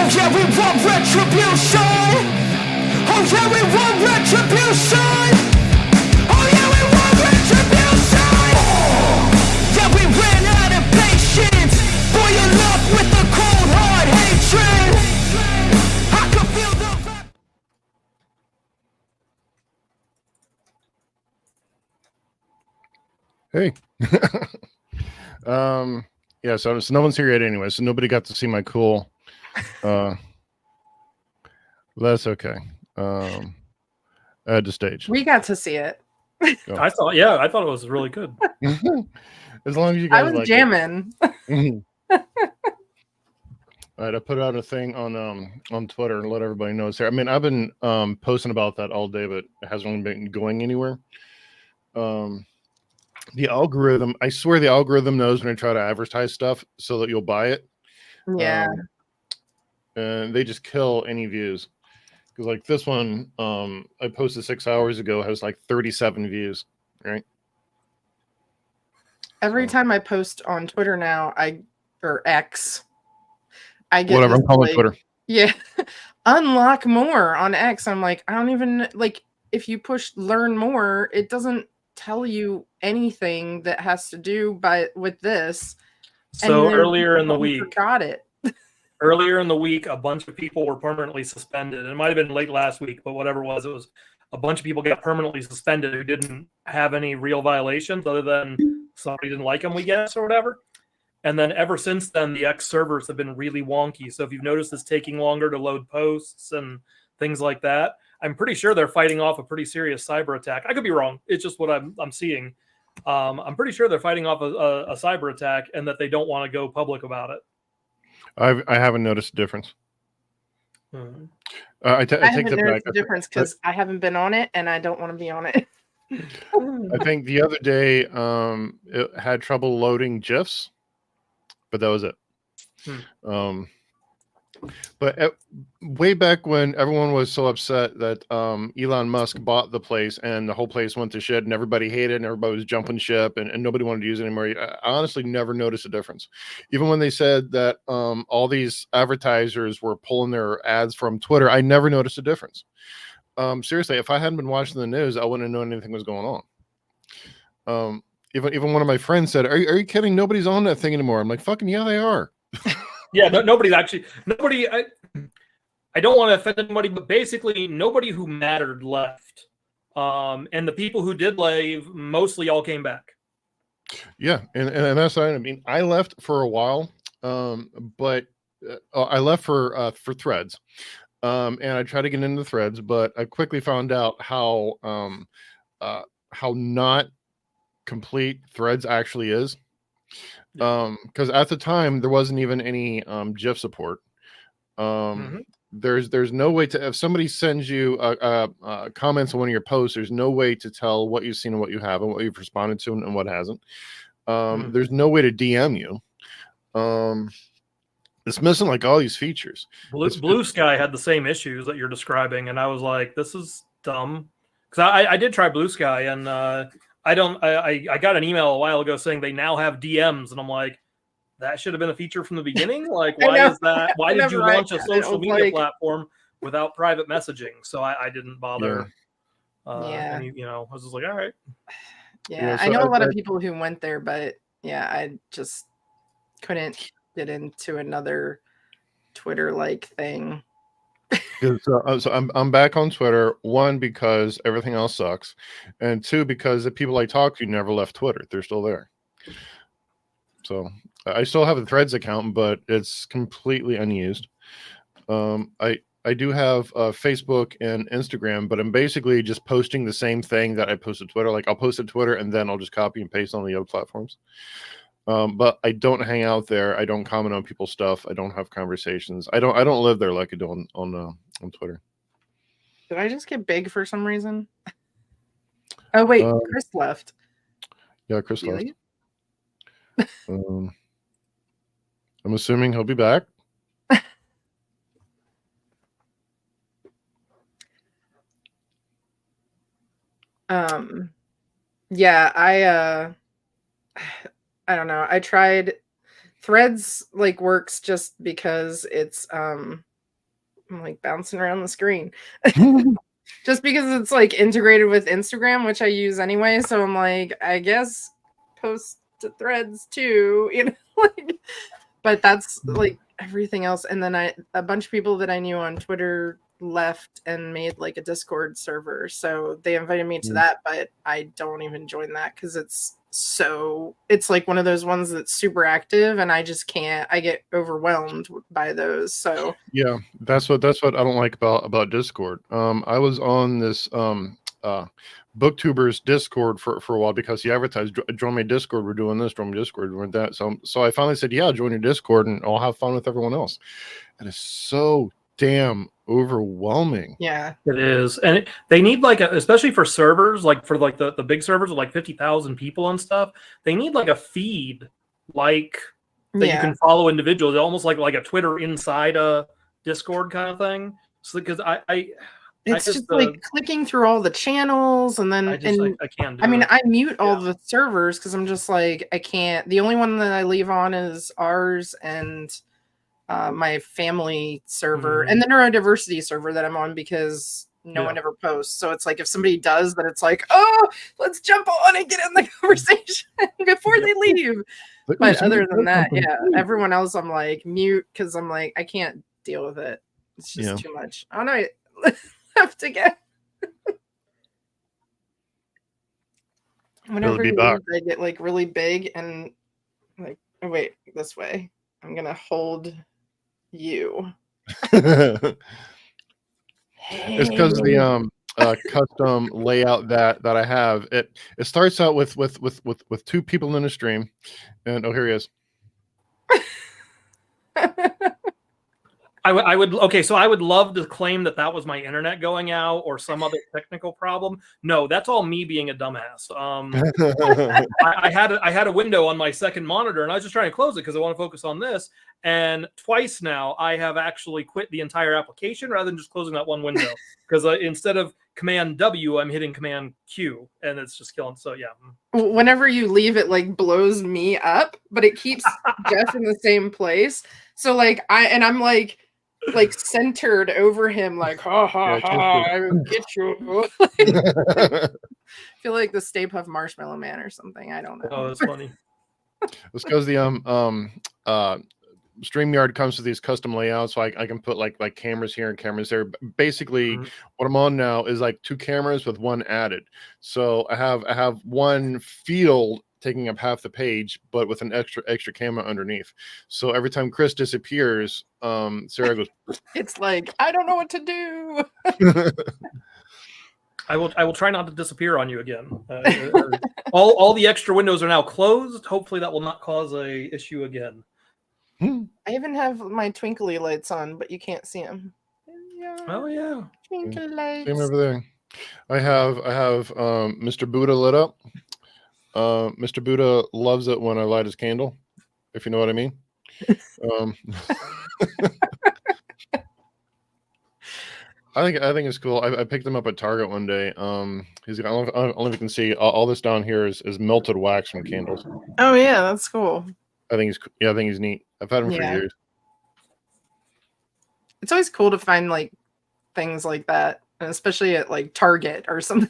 Oh yeah, we want retribution. Oh yeah, we want retribution. Oh yeah, we want retribution. Yeah, we ran out of patience. Boil up with the cold hard hatred. I can feel the Hey. Yeah, so no one's here yet anyway, so nobody got to see my cool. That's okay. Add to stage. We got to see it. I thought it was really good. As long as you guys I was like jamming. All right, I put out a thing on Twitter and let everybody know it's here. I mean, I've been posting about that all day, but it hasn't really been going anywhere. The algorithm, I swear the algorithm knows when I try to advertise stuff so that you'll buy it. Yeah. And they just kill any views. Because like this one, I posted 6 hours ago, has like 37 views, right? Every time I post on Twitter now, or X, I get whatever. this, I'm calling like, Twitter. Yeah, unlock more on X. I'm like, I don't even like. If you push learn more, it doesn't tell you anything that has to do with this. So earlier in the week, got it. Earlier in the week, a bunch of people were permanently suspended. It might have been late last week, but whatever it was a bunch of people got permanently suspended who didn't have any real violations other than somebody didn't like them, we guess, or whatever. And then ever since then, the X servers have been really wonky. So if you've noticed it's taking longer to load posts and things like that, I'm pretty sure they're fighting off a pretty serious cyber attack. I could be wrong. It's just what I'm seeing. I'm pretty sure they're fighting off a cyber attack and that they don't want to go public about it. I haven't noticed a difference. Hmm. I take that back. The difference because I haven't been on it and I don't want to be on it. I think the other day it had trouble loading GIFs, but that was it. But way back when everyone was so upset that Elon Musk bought the place and the whole place went to shit and everybody hated it and everybody was jumping ship and nobody wanted to use it anymore, I honestly never noticed a difference. Even when they said that all these advertisers were pulling their ads from Twitter, I never noticed a difference. Seriously, if I hadn't been watching the news, I wouldn't have known anything was going on. Even one of my friends said, are you kidding? Nobody's on that thing anymore. I'm like, fucking yeah, they are. Yeah, nobody. I don't want to offend anybody, but basically nobody who mattered left. And the people who did leave mostly all came back. Yeah, and that's what I mean. I left for a while, but I left for Threads. And I tried to get into Threads, but I quickly found out how not complete Threads actually is. Because at the time there wasn't even any GIF support. There's no way to, if somebody sends you comments on one of your posts, there's no way to tell what you've seen and what you haven't, what you've responded to and what hasn't. There's no way to DM you. It's missing like all these features. Blue Sky had the same issues that you're describing, and I was like, this is dumb. Because I did try Blue Sky, and I got an email a while ago saying they now have DMs, and I'm like, that should have been a feature from the begining. Like, why is that? Why did you launch a social media platform without private messaging? So I didn't bother. Yeah. And, I was just like, all right. Yeah, so I know a lot of people who went there, but yeah, I just couldn't get into another Twitter-like thing. So I'm back on Twitter, one, because everything else sucks, and two, because the people I talk to never left Twitter. They're still there. So I still have a Threads account, but it's completely unused. I do have Facebook and Instagram, but I'm basically just posting the same thing that I post to Twitter. Like I'll post to Twitter and then I'll just copy and paste on the other platforms. But I don't hang out there. I don't comment on people's stuff. I don't have conversations. I don't live there like I do on Twitter. Did I just get big for some reason? Oh wait, Chris left. Yeah, Chris left. I'm assuming he'll be back. Yeah, I don't know. I tried Threads, like, works just because it's I'm like bouncing around the screen. Just because it's like integrated with Instagram, which I use anyway. So I'm like, I guess post to threads too, like, but that's like everything else. And then a bunch of people that I knew on Twitter left and made like a Discord server. So they invited me to that, but I don't even join that because it's like one of those ones that's super active and I just can't. I get overwhelmed by those. So yeah, that's what I don't like about Discord. I was on this booktubers Discord for a while because he advertised, join my Discord, we're doing this, join my Discord, we're that. So I finally said, yeah, join your Discord and I'll have fun with everyone else. And it's so damn overwhelming. Yeah, it is. And they need like especially for servers, like for like the big servers with like 50,000 people and stuff, they need like a feed like that you can follow individuals, almost like a Twitter inside a Discord kind of thing. So because it's just like clicking through all the channels and then I can't do I it. mute all the servers because I'm just like, I can't. The only one that I leave on is ours and my family server and the neurodiversity server that I'm on because no one ever posts. So it's like if somebody does, then it's like, oh, let's jump on and get in the conversation before they leave. But other than that, everyone else I'm like mute because I'm like, I can't deal with it. It's just too much. I don't know. I have to get whenever you leave, I get like really big and like, oh wait, this way. I'm gonna hold you. It's because of the custom layout that I have. It starts out with 2 people in the stream, and oh, here he is. I would okay, so I would love to claim that was my internet going out or some other technical problem. No, that's all me being a dumbass. I had a window on my second monitor, and I was just trying to close it because I want to focus on this. And twice now, I have actually quit the entire application rather than just closing that one window because instead of Command W, I'm hitting Command Q, and it's just killing. So yeah. Whenever you leave, it like blows me up, but it keeps Jeff in the same place. So like I'm like centered over him, like ha ha ha, I will get you. I feel like the Stay Puft Marshmallow Man or something. I don't know. Oh, that's funny. It's because the StreamYard comes with these custom layouts, so I can put like cameras here and cameras there. Basically, what I'm on now is like 2 cameras with 1 added. So I have one field taking up half the page, but with an extra camera underneath. So every time Chris disappears, Sarah goes. It's like I don't know what to do. I will try not to disappear on you again. All the extra windows are now closed. Hopefully that will not cause a issue again. I even have my twinkly lights on, but you can't see them. Oh yeah, twinkly lights. Same over there. I have Mr. Buddha lit up. Mr. Buddha loves it when I light his candle, if you know what I mean. I think it's cool. I picked him up at Target one day. He's got, I don't know if you can see all this down here is melted wax from candles. Oh yeah, that's cool. I think he's neat. I've had him for years. It's always cool to find like things like that, and especially at like Target or something.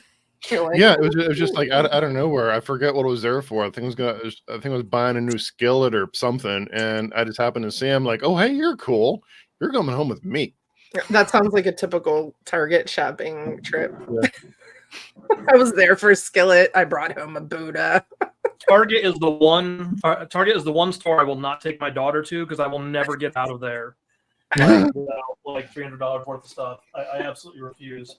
Like, yeah, it was just like out of nowhere. I forget what it was there for. I think I was buying a new skillet or something, and I just happened to see him. Like, oh hey, you're cool. You're coming home with me. That sounds like a typical Target shopping trip. Yeah. I was there for a skillet. I brought home a Buddha. Target is the one store I will not take my daughter to because I will never get out of there without like $300 worth of stuff. I absolutely refuse.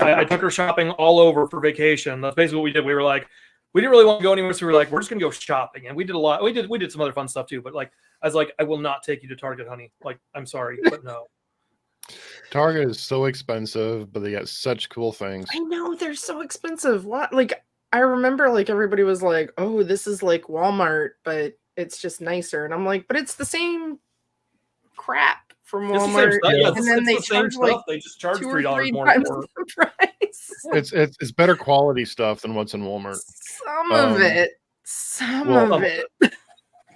I took her shopping all over for vacation. That's basically what we did. We were like, we didn't really want to go anywhere, so we were like, we're just gonna go shopping, and we did a lot. We did some other fun stuff too. But like, I was like, I will not take you to Target, honey. Like, I'm sorry, but no. Target is so expensive, but they got such cool things. I know, they're so expensive. What? Like, I remember like everybody was like, oh, this is like Walmart, but it's just nicer. And I'm like, but it's the same crap from Walmart. And then they charge like they just charge $3 more for the price. It's better quality stuff than what's in Walmart. Some of it.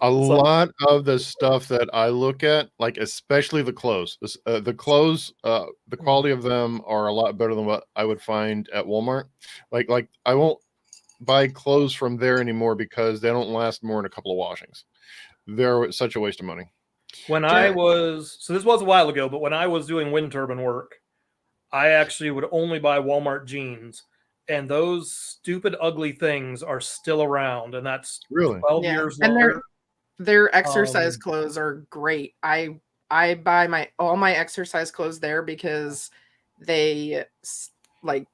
A lot of the stuff that I look at, like especially the clothes, the quality of them are a lot better than what I would find at Walmart. Like I won't buy clothes from there anymore because they don't last more than a couple of washings. They're such a waste of money. When I was, so this was a while ago, but when I was doing wind turbine work, I actually would only buy Walmart jeans, and those stupid, ugly things are still around, and that's Really? 12 Yeah, years and later. their exercise clothes are great. I buy all my exercise clothes there because they like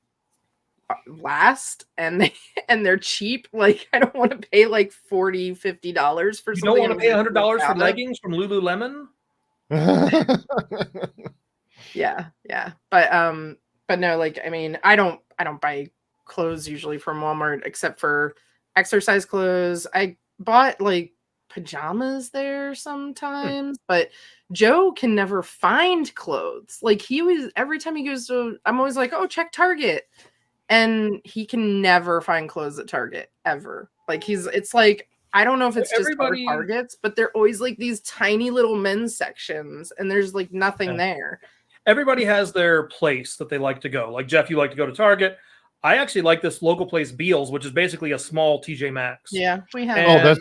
last and they're cheap. Like I don't want to pay like $40-$50 for You something. don't want to pay $100 for out of. leggings from Lululemon? Yeah, but no, like I mean, I don't buy clothes usually from Walmart except for exercise clothes. I bought like pajamas there sometimes, but Joe can never find clothes. Like he always, every time he goes to, I'm always like, oh, check Target, and he can never find clothes at Target ever. Like it's like I don't know if it's just our Targets, but they're always like these tiny little men's sections, and there's like nothing there. Everybody has their place that they like to go. Like Jeff, you like to go to Target. I actually like this local place, Beals, which is basically a small TJ Maxx. Yeah, we have.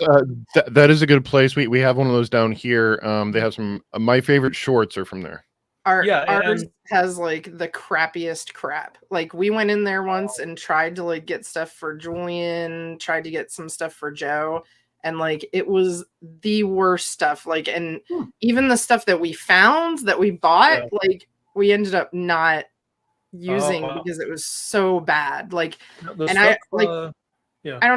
That is a good place. We have one of those down here. They have some. My favorite shorts are from there. Ours has like the crappiest crap. Like we went in there once and tried to like get stuff for Julian, tried to get some stuff for Joe, and like it was the worst stuff. Like, and even the stuff that we found that we bought, like we ended up not using because it was so bad. Like, I don't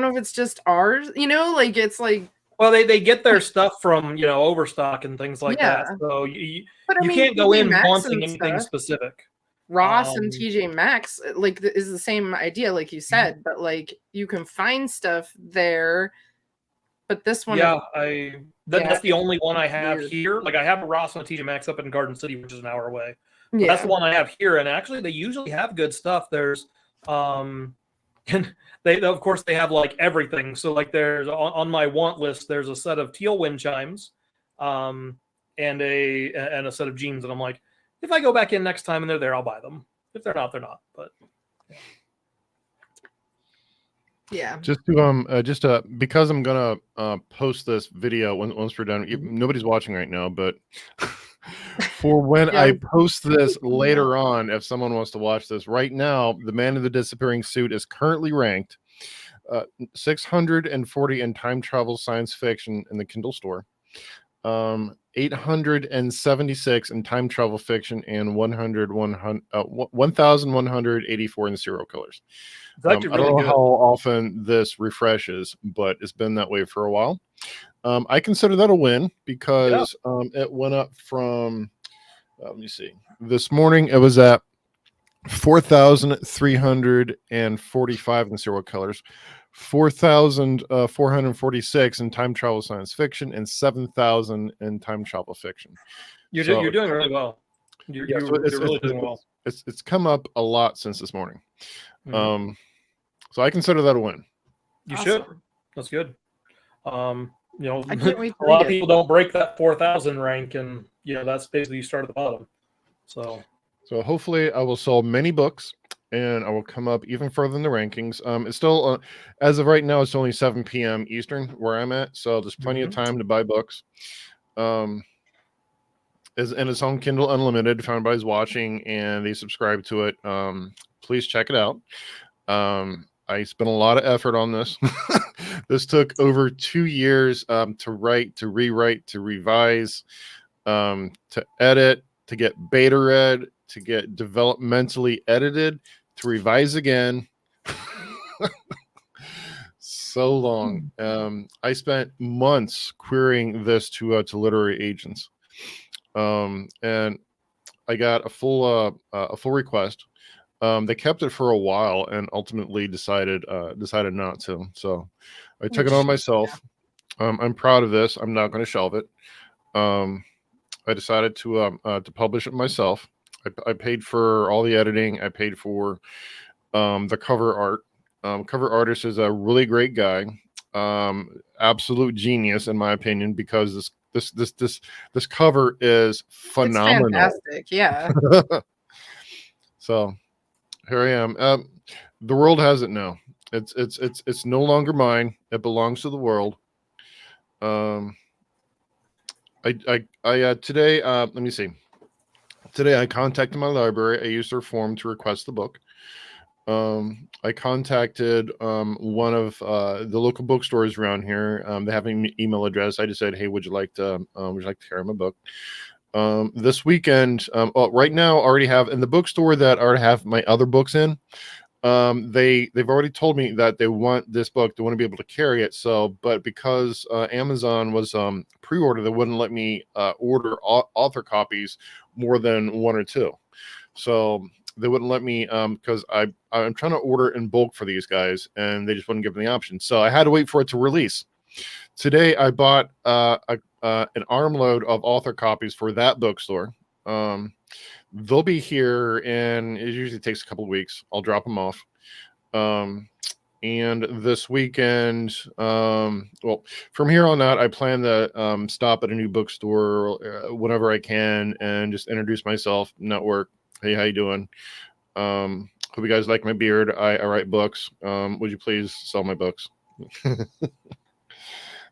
know if it's just ours, like it's like. Well, they get their stuff from Overstock and things like that. So you can't go in wanting anything specific. Ross and TJ Maxx like is the same idea, like you said, but like you can find stuff there. But this one, that's the only one I have here. Like I have a Ross and a TJ Maxx up in Garden City, which is an hour away. But that's the one I have here, and actually they usually have good stuff. There's and they of course they have like everything. So like there's on my want list there's a set of teal wind chimes and a set of jeans, and I'm like, if I go back in next time and they're there, I'll buy them. If they're not, they're not. But yeah, just because I'm gonna post this video once we're done. Nobody's watching right now, but for when I post this later on, if someone wants to watch this right now, The Man in the Disappearing Suit is currently ranked 640 in time travel science fiction in the Kindle store, 876 in time travel fiction, and 1,184 in serial killers. I don't know how often this refreshes, but it's been that way for a while. I consider that a win because it went up from, let me see, this morning it was at 4,345 in serial killers, 4,446 in time travel science fiction, and 7,000 in time travel fiction. You're doing really well. You're really doing well. It's come up a lot since this morning. So I consider that a win. You should. That's good. I can't wait a lot of people don't break that 4,000 rank, and that's basically you start at the bottom. So hopefully I will sell many books, and I will come up even further in the rankings. It's still as of right now, it's only 7 p.m. Eastern where I'm at, so there's plenty of time to buy books. And it's on Kindle Unlimited. If anybody's watching and they subscribe to it, please check it out. I spent a lot of effort on this. This took over 2 years to write, to rewrite, to revise, to edit, to get beta read, to get developmentally edited, to revise again. So long. I spent months querying this to literary agents, and I got a full request. They kept it for a while and ultimately decided not to. So I took it on myself. I'm proud of this. I'm not going to shelve it. I decided to publish it myself. I paid for all the editing. I paid for the cover art. Cover artist is a really great guy. absolute genius in my opinion, because this cover is It's phenomenal. fantastic. Yeah. So here I am. The world has it now. It's no longer mine. It belongs to the world. Today, let me see. Today I contacted my library. I used their form to request the book. I contacted one of the local bookstores around here. They have an email address. I just said, "Hey, would you like to carry my book?" This weekend, right now, I already have in the bookstore that I already have my other books in. They've already told me that they want this book. They want to be able to carry it. So, but because Amazon was pre-order, they wouldn't let me order author copies more than 1 or 2. So they wouldn't let me because I'm trying to order in bulk for these guys, and they just wouldn't give me the option. So I had to wait for it to release. Today I bought an armload of author copies for that bookstore. They'll be here, and it usually takes a couple of weeks. I'll drop them off. And this weekend, well, from here on out, I plan to stop at a new bookstore whenever I can and just introduce myself, network. Hey, how you doing? Hope you guys like my beard. I write books. Would you please sell my books?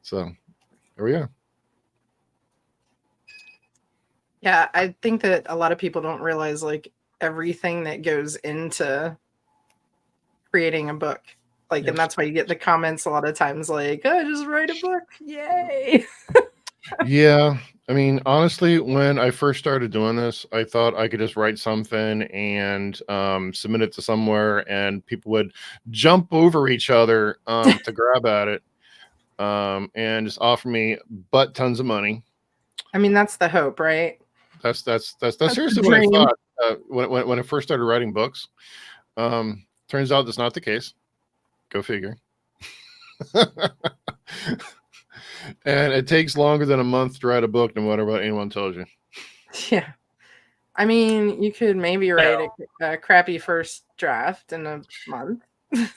So there we are. Yeah, I think that a lot of people don't realize like everything that goes into creating a book. Like, Yes. and that's why you get the comments a lot of times like, "Oh, just write a book. Yay." Yeah. I mean, honestly, when I first started doing this, I thought I could just write something and submit it to somewhere, and people would jump over each other to grab at it and just offer me butt tons of money. I mean, that's the hope, right? That's the seriously what I dream. thought when I first started writing books. Turns out that's not the case. Go figure. And it takes longer than a month to write a book, no matter what anyone tells you. Yeah. I mean, you could maybe write a crappy first draft in a month.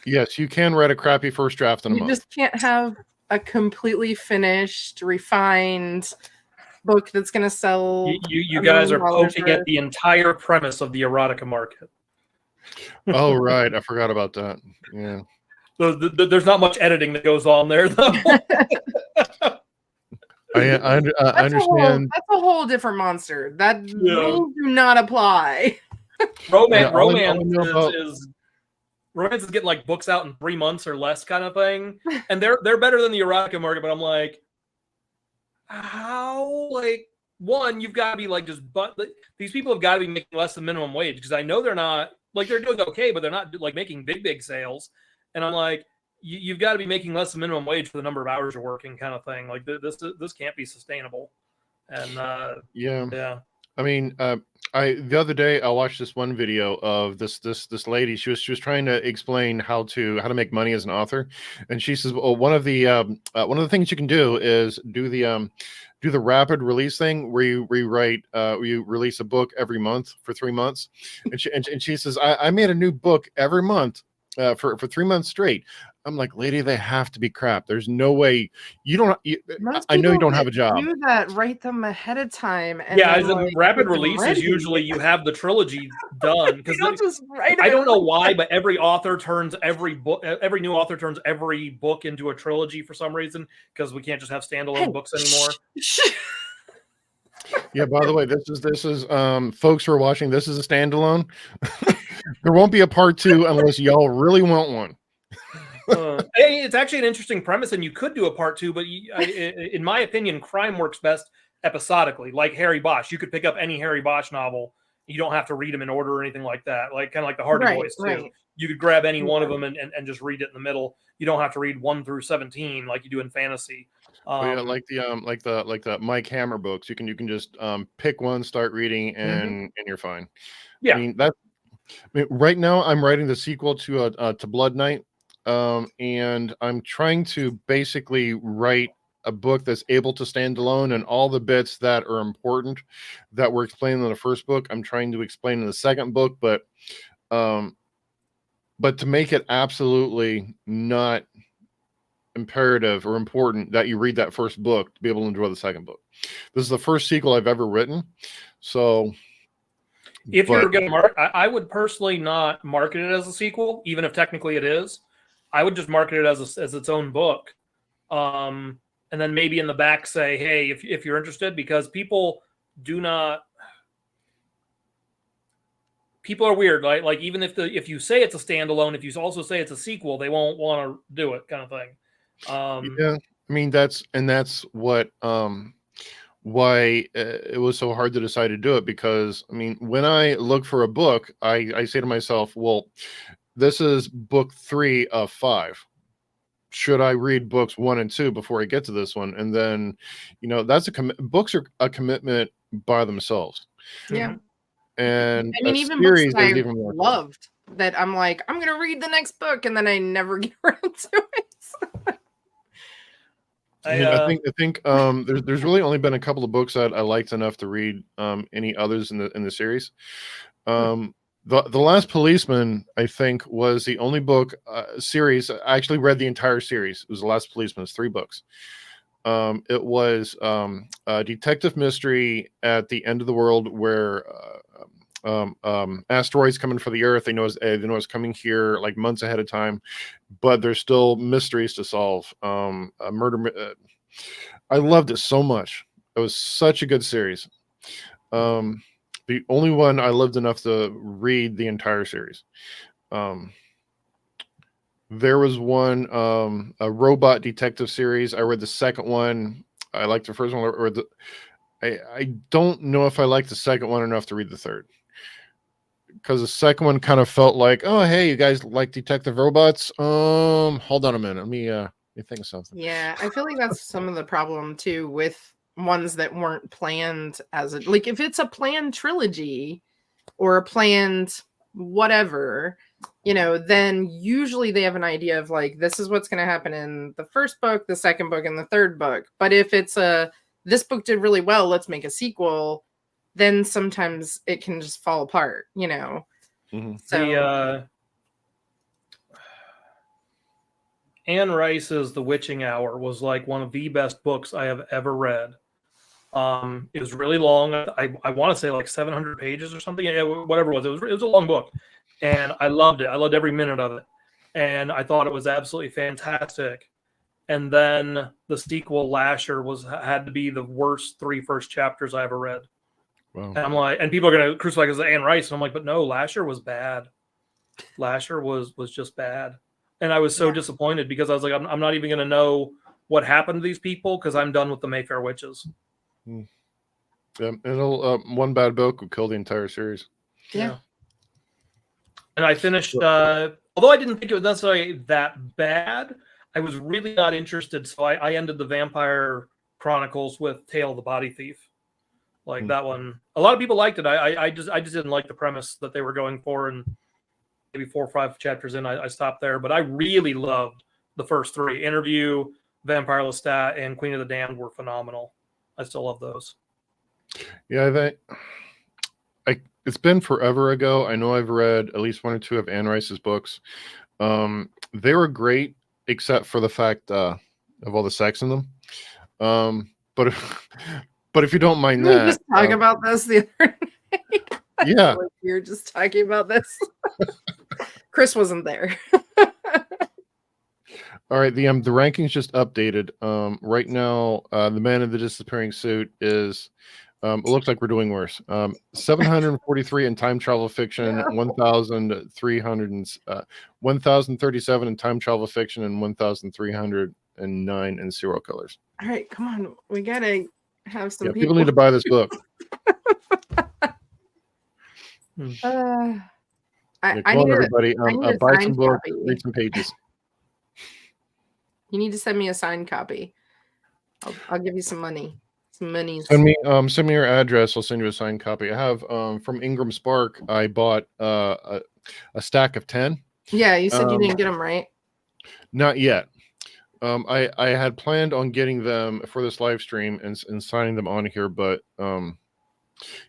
Yes, you can write a crappy first draft in a You month. just can't have a completely finished, refined book that's going to sell. You $1 guys are million poking at the entire premise of the erotica market. Oh, right. I forgot about that. Yeah. So there's not much editing that goes on there, though. I understand. That's a whole different monster. That rules do not apply. Romance is getting like books out in 3 months or less, kind of thing, and they're better than the erotica market. But I'm like, how? Like, one, you've got to be like these people have got to be making less than minimum wage, because I know they're not, like, they're doing okay, but they're not like making big sales. And I'm like, you've got to be making less than minimum wage for the number of hours you're working, kind of thing. Like, this can't be sustainable. And yeah. I mean, the other day I watched this one video of this lady. She was trying to explain how to make money as an author, and she says, "Well, one of the things you can do is do the rapid release thing, where you release a book every month for 3 months." And she says, "I made a new book every month for 3 months straight." I'm like, lady, they have to be crap. There's no way you don't. I know you don't have a job. Do that, write them ahead of time. And yeah, then, the rapid release is usually you have the trilogy done, because I don't know why, but every new author turns every book into a trilogy for some reason, because we can't just have standalone books anymore. Yeah, by the way, this is folks who are watching, this is a standalone. There won't be a part 2 unless y'all really want one. It's actually an interesting premise, and you could do a part 2, but in my opinion, crime works best episodically, like Harry Bosch. You could pick up any Harry Bosch novel. You don't have to read them in order or anything like that. Like, kind of like the Hardy Boys too. Right. You could grab any one of them and just read it in the middle. You don't have to read 1 through 17 like you do in fantasy. Yeah, like the Mike Hammer books. You can just pick one, start reading, and you're fine. Yeah. I mean, right now I'm writing the sequel to Blood Knight. And I'm trying to basically write a book that's able to stand alone, and all the bits that are important that were explained in the first book, I'm trying to explain in the second book, but to make it absolutely not imperative or important that you read that first book to be able to enjoy the second book. This is the first sequel I've ever written. So if you're going to I would personally not market it as a sequel, even if technically it is. I would just market it as its own book. And then maybe in the back say, hey, if you're interested, because people are weird. Like even if you say it's a standalone, if you also say it's a sequel, they won't want to do it, kind of thing. Yeah, I mean that's what why it was so hard to decide to do it, because I mean when I look for a book, I say to myself, well, this is book 3 of 5. Should I read books 1 and 2 before I get to this one? And then, that's books are a commitment by themselves. Yeah. And I mean, even books that I loved that I'm like, I'm gonna read the next book, and then I never get around to it. I think there's really only been a couple of books that I liked enough to read any others in the series. The Last Policeman, I think, was the only book series. I actually read the entire series. It was The Last Policeman. It's 3 books. It was a detective mystery at the end of the world where asteroids coming for the Earth. They know it's coming here like months ahead of time, but there's still mysteries to solve. A murder. I loved it so much. It was such a good series. The only one I loved enough to read the entire series. There was one, a robot detective series. I read the second one. I liked the first one. I don't know if I liked the second one enough to read the third, because the second one kind of felt like, oh, hey, you guys like detective robots? Hold on a minute. Let me think of something. Yeah, I feel like that's some of the problem too with ones that weren't planned as like if it's a planned trilogy or a planned whatever, then usually they have an idea of like, this is what's going to happen in the first book, the second book, and the third book. But if it's this book did really well, let's make a sequel, then sometimes it can just fall apart, Mm-hmm. So Anne Rice's The Witching Hour was like one of the best books I have ever read. It was really long. I want to say like 700 pages or something. Yeah, whatever it was. It was a long book, and I loved it. I loved every minute of it, and I thought it was absolutely fantastic. And then the sequel, Lasher, had to be the worst 3 first chapters I ever read. Wow. And I'm like, and people are gonna crucify because of Anne Rice, and I'm like, but no, Lasher was bad. Lasher was just bad, and I was so disappointed because I was like, I'm not even gonna know what happened to these people because I'm done with the Mayfair Witches. Yeah, and one bad book would kill the entire series. Yeah. And I finished, although I didn't think it was necessarily that bad, I was really not interested. So I ended the Vampire Chronicles with Tale of the Body Thief. Like that one, a lot of people liked it. I just didn't like the premise that they were going for, and maybe 4 or 5 chapters in, I stopped there. But I really loved the first 3. Interview, Vampire Lestat, and Queen of the Damned were phenomenal. I still love those. Yeah, it's been forever ago. I know I've read at least 1 or 2 of Anne Rice's books. They were great, except for the fact of all the sex in them. But if you don't mind that, we just talk about this the other night. Yeah, like you're just talking about this. Chris wasn't there. All right, the rankings just updated. Right now, the Man in the Disappearing Suit is. It looks like we're doing worse. 743 in time travel fiction, 1,037 in time travel fiction, and 1,309 in serial killers. All right, come on, we gotta have some people need to buy this book. I Come on, everybody, buy some books, copy. read some pages. You need to send me a signed copy. I'll give you some money. Some monies. Send me your address. I'll send you a signed copy. I have from Ingram Spark. I bought a stack of 10. Yeah, you said you didn't get them, right? Not yet. I had planned on getting them for this live stream and signing them on here, but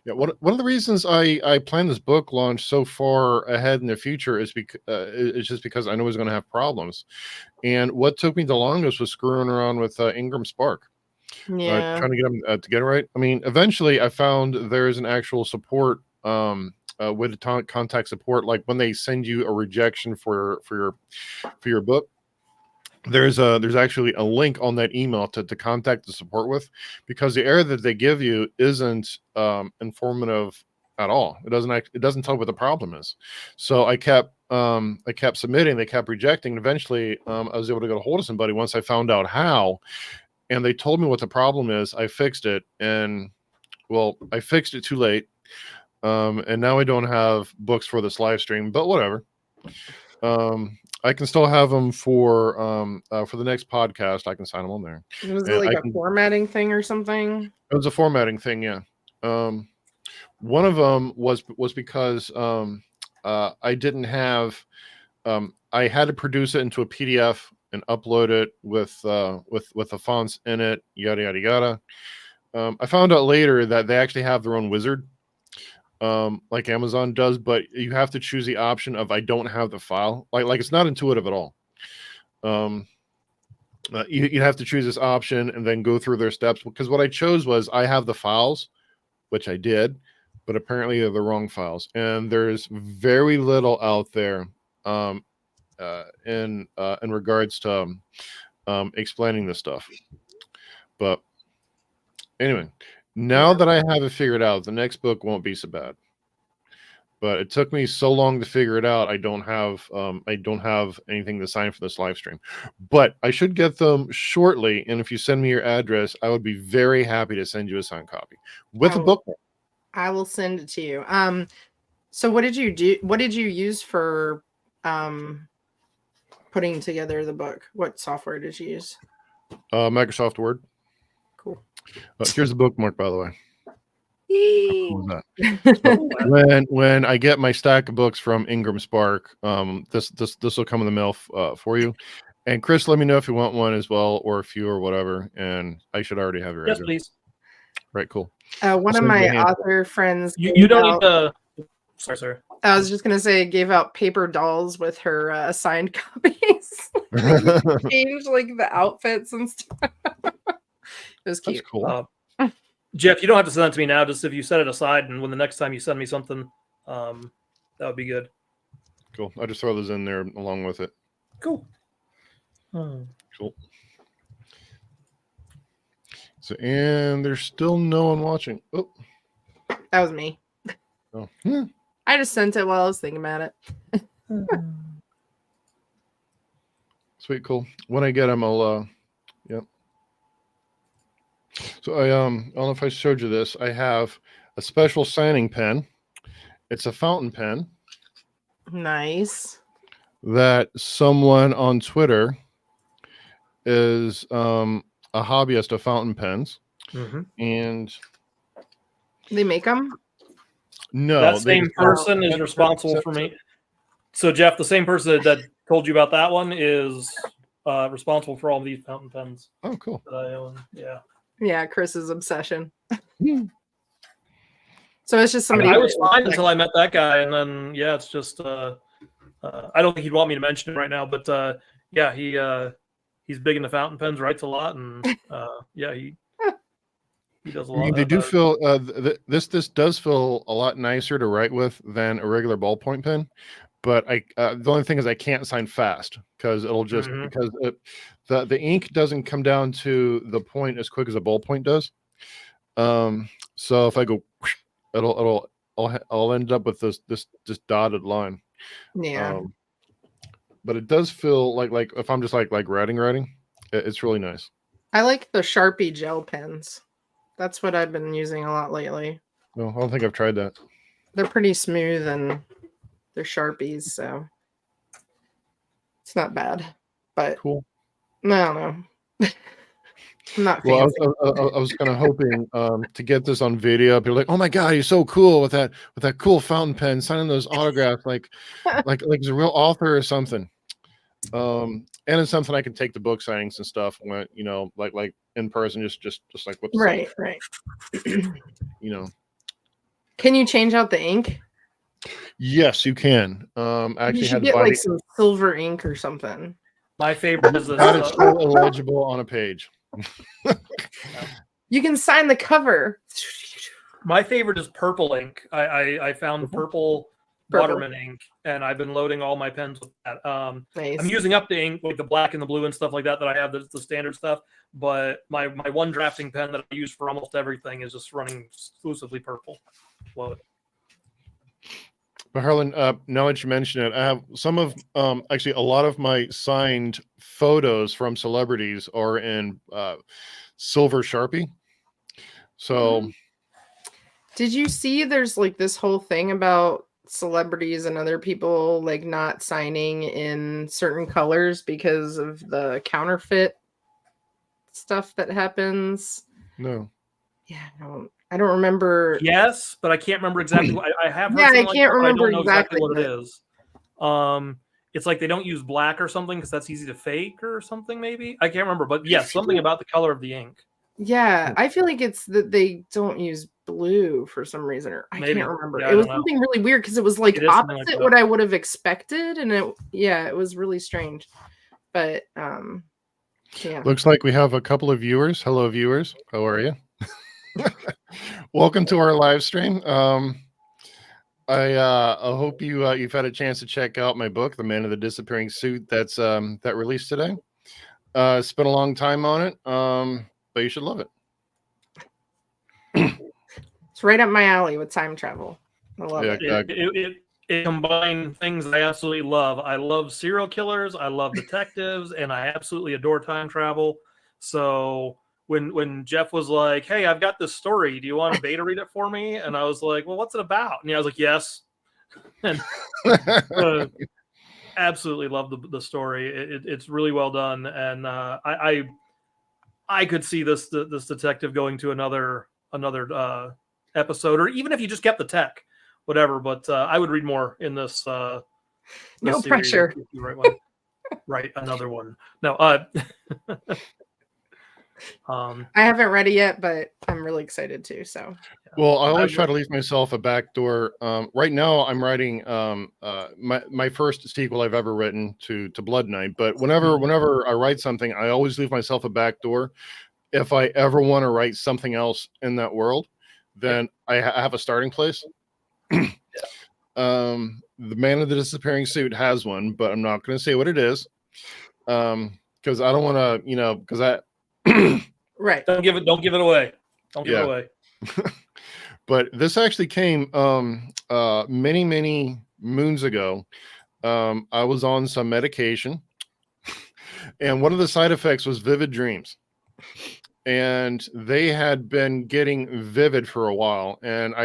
Yeah, one of the reasons I plan this book launch so far ahead in the future is it's just because I know it's going to have problems. And what took me the longest was screwing around with Ingram Spark, Yeah. trying to get them to get it right. I mean, eventually I found there's an actual support with the contact support, like when they send you a rejection for your book. There's actually a link on that email to contact the support with, because the error that they give you isn't informative at all. It doesn't tell what the problem is. So I kept submitting, they kept rejecting, and eventually I was able to get a hold of somebody once I found out how, and they told me what the problem is. I fixed it, and well, I fixed it too late, and now I don't have books for this live stream, but whatever. I can still have them for the next podcast. I can sign them on there. Was it And like I a can- formatting thing or something? It was a formatting thing, yeah. One of them was because I didn't have. I had to produce it into a PDF and upload it with the fonts in it. Yada yada yada. I found out later that they actually have their own wizard, like Amazon does, but you have to choose the option of I don't have the file. Like it's not intuitive at all. You have to choose this option and then go through their steps, because what I chose was I have the files, which I did, but apparently they're the wrong files, and there's very little out there in regards to explaining this stuff. But anyway, now that I have it figured out, the next book won't be so bad. But it took me so long to figure it out. I don't have anything to sign for this live stream, but I should get them shortly. And if you send me your address, I would be very happy to send you a signed copy with a book. I will send it to you. So what did you do? What did you use for putting together the book? What software did you use? Microsoft Word. Cool. Here's the bookmark, by the way. Yee. How cool is that? When I get my stack of books from Ingram Spark, this will come in the mail for you. And Chris, let me know if you want one as well, or a few, or whatever. And I should already have your Yes, address. please. Right, cool. One of my author friends. You don't need to. Sorry. I was just gonna say, gave out paper dolls with her signed copies. Change like the outfits and stuff. It was cute. That's cool. Jeff, you don't have to send it to me now. Just if you set it aside, and when the next time you send me something, that would be good. Cool. I just throw those in there along with it. Cool. Cool. So, and there's still no one watching. Oh, That was me. oh. I just sent it while I was thinking about it. Sweet, cool. When I get them, I'll yep. So I don't know if I showed you this. I have a special signing pen. It's a fountain pen Nice. that someone on Twitter is a hobbyist of fountain pens, and They make them. no, That same person is responsible for me. So Jeff, the same person that told you about that one is responsible for all these fountain pens Oh, cool. that I own. Yeah. Yeah, Chris's obsession. So it's just somebody. I was fine until I met that guy, and then it's just I don't think he'd want me to mention it right now, but he's big into fountain pens, writes a lot, and he does a lot. They do feel this does feel a lot nicer to write with than a regular ballpoint pen, but the only thing is I can't sign fast because it'll just because the ink doesn't come down to the point as quick as a ballpoint does. So if I go, I'll end up with this dotted line. Yeah. But it does feel like if I'm just like writing, it's really nice. I like the Sharpie gel pens. That's what I've been using a lot lately. No, I don't think I've tried that. They're pretty smooth and they're Sharpies, so it's not bad. But Cool. I don't know. I'm not fancy. Well, I was kind of hoping to get this on video. People like, oh my god, he's so cool with that cool fountain pen, signing those autographs like he's a real author or something. And it's something I can take to book signings and stuff when like in person, just like what right. you know. Can you change out the ink? Yes, you can. You Actually, should had get body. like some silver ink or something. My favorite is this. That is still illegible on a page. You can sign the cover. My favorite is purple ink. I found purple Waterman ink, and I've been loading all my pens with that. Nice. I'm using up the ink, like the black and the blue and stuff like that I have. That's the standard stuff. But my one drafting pen that I use for almost everything is just running exclusively purple. Love it. But Harlan, now that you mention it, I have some of actually a lot of my signed photos from celebrities are in silver Sharpie. So, did you see there's like this whole thing about celebrities and other people like not signing in certain colors because of the counterfeit stuff that happens? no. Yeah, I don't remember. Yes, but I can't remember exactly what I have. Heard Yeah, I something like can't that, but remember I don't know exactly what exactly, it is. It's like they don't use black or something because that's easy to fake or something. Maybe I can't remember, but yes, something about the color of the ink. Yeah, I feel like it's that they don't use blue for some reason, or I Maybe. can't remember. Yeah, it was something really weird because it was like It is something opposite like that. what I would have expected, and it was really strange. But yeah. Looks like we have a couple of viewers. Hello, viewers. How are you? Welcome to our live stream. I hope you've had a chance to check out my book, The Man in the Disappearing Suit, that's that released today. Spent a long time on it, but you should love it. It's right up my alley with time travel. I love it. It combined things I absolutely love. I love serial killers, I love detectives, and I absolutely adore time travel. So when Jeff was like, "Hey, I've got this story. Do you want to beta read it for me?" And I was like, "Well, what's it about?" And I was like, "Yes." And absolutely love the story. It's really well done, and I could see this detective going to another episode, or even if you just kept the tech, whatever. But I would read more in this. No series. pressure. Right one. Right, another one. No, I haven't read it yet, but I'm really excited too. So, well, I always try to leave myself a back door. Right now, I'm writing my first sequel I've ever written to Blood Knight. But whenever I write something, I always leave myself a back door. If I ever want to write something else in that world, then I have a starting place. The Man in the Disappearing Suit has one, but I'm not going to say what it is, because I don't want to, because I. right. Don't give it away. Don't give it away. But this actually came many moons ago. I was on some medication, and one of the side effects was vivid dreams. And they had been getting vivid for a while. And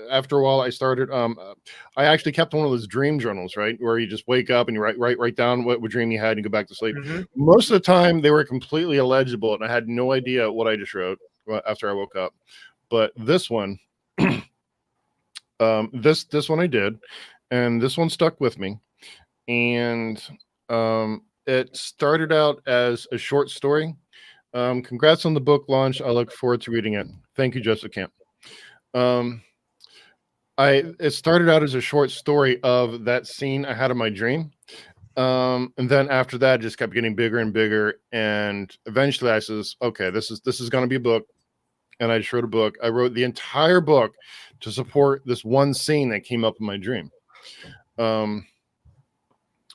after a while, I started. I actually kept one of those dream journals, right, where you just wake up and you write down what dream you had and you go back to sleep. Mm-hmm. Most of the time, they were completely illegible, and I had no idea what I just wrote after I woke up. But this one, this one I did, and this one stuck with me. And it started out as a short story. Congrats on the book launch. I look forward to reading it. Thank you, Joseph Camp. It started out as a short story of that scene I had in my dream. And then after that, it just kept getting bigger and bigger. And eventually I says, okay, this is going to be a book. And I just wrote a book. I wrote the entire book to support this one scene that came up in my dream.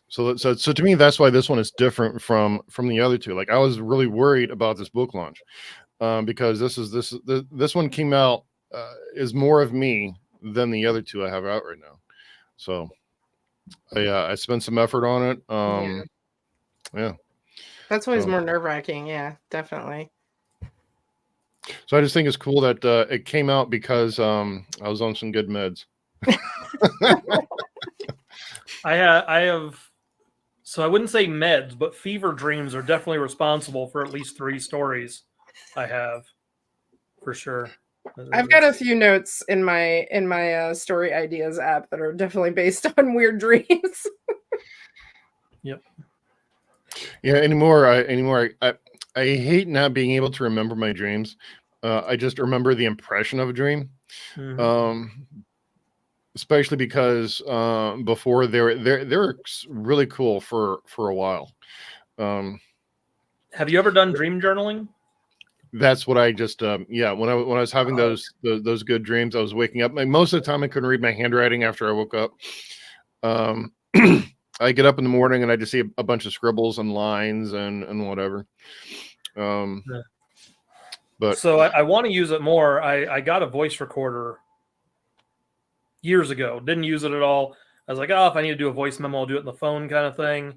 So to me, that's why this one is different from the other two. Like, I was really worried about this book launch because this one came out is more of me than the other two I have out right now. So I spent some effort on it. Yeah. That's always more nerve-wracking. Yeah, definitely. So I just think it's cool that it came out because I was on some good meds. I have. So I wouldn't say meds, but fever dreams are definitely responsible for at least 3 stories I have, for sure. I've got a few notes in my story ideas app that are definitely based on weird dreams. Yep. Yeah. Anymore, I hate not being able to remember my dreams. I just remember the impression of a dream. Mm-hmm. especially because before they were really cool for a while. Have you ever done dream journaling? That's what I just yeah. When I was having those good dreams, I was waking up. Most of the time, I couldn't read my handwriting after I woke up. I get up in the morning and I just see a bunch of scribbles and lines and whatever. But so I want to use it more. I got a voice recorder years ago. Didn't use it at all. I was like, oh, if I need to do a voice memo, I'll do it in the phone kind of thing.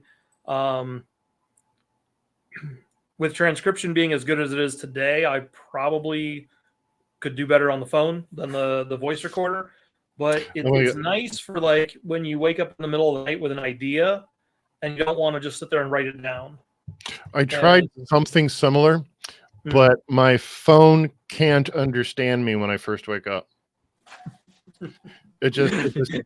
With transcription being as good as it is today, I probably could do better on the phone than the voice recorder. But it's nice for like when you wake up in the middle of the night with an idea and you don't want to just sit there and write it down. I tried something similar, but my phone can't understand me when I first wake up. It just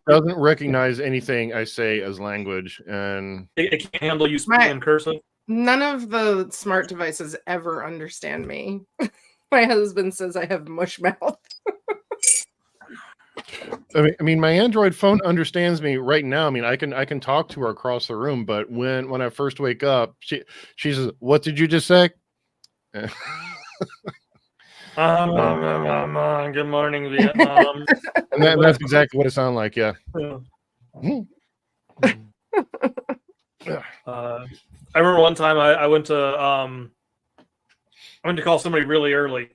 doesn't recognize anything I say as language, and it can't handle you speaking in cursive. None of the smart devices ever understand me. My husband says I have mush mouth. I mean, my Android phone understands me right now. I mean, I can talk to her across the room, but when I first wake up, she says, "What did you just say?" Good morning, Vietnam. And that's exactly what it sounded like. Yeah. I remember one time I went to call somebody really early,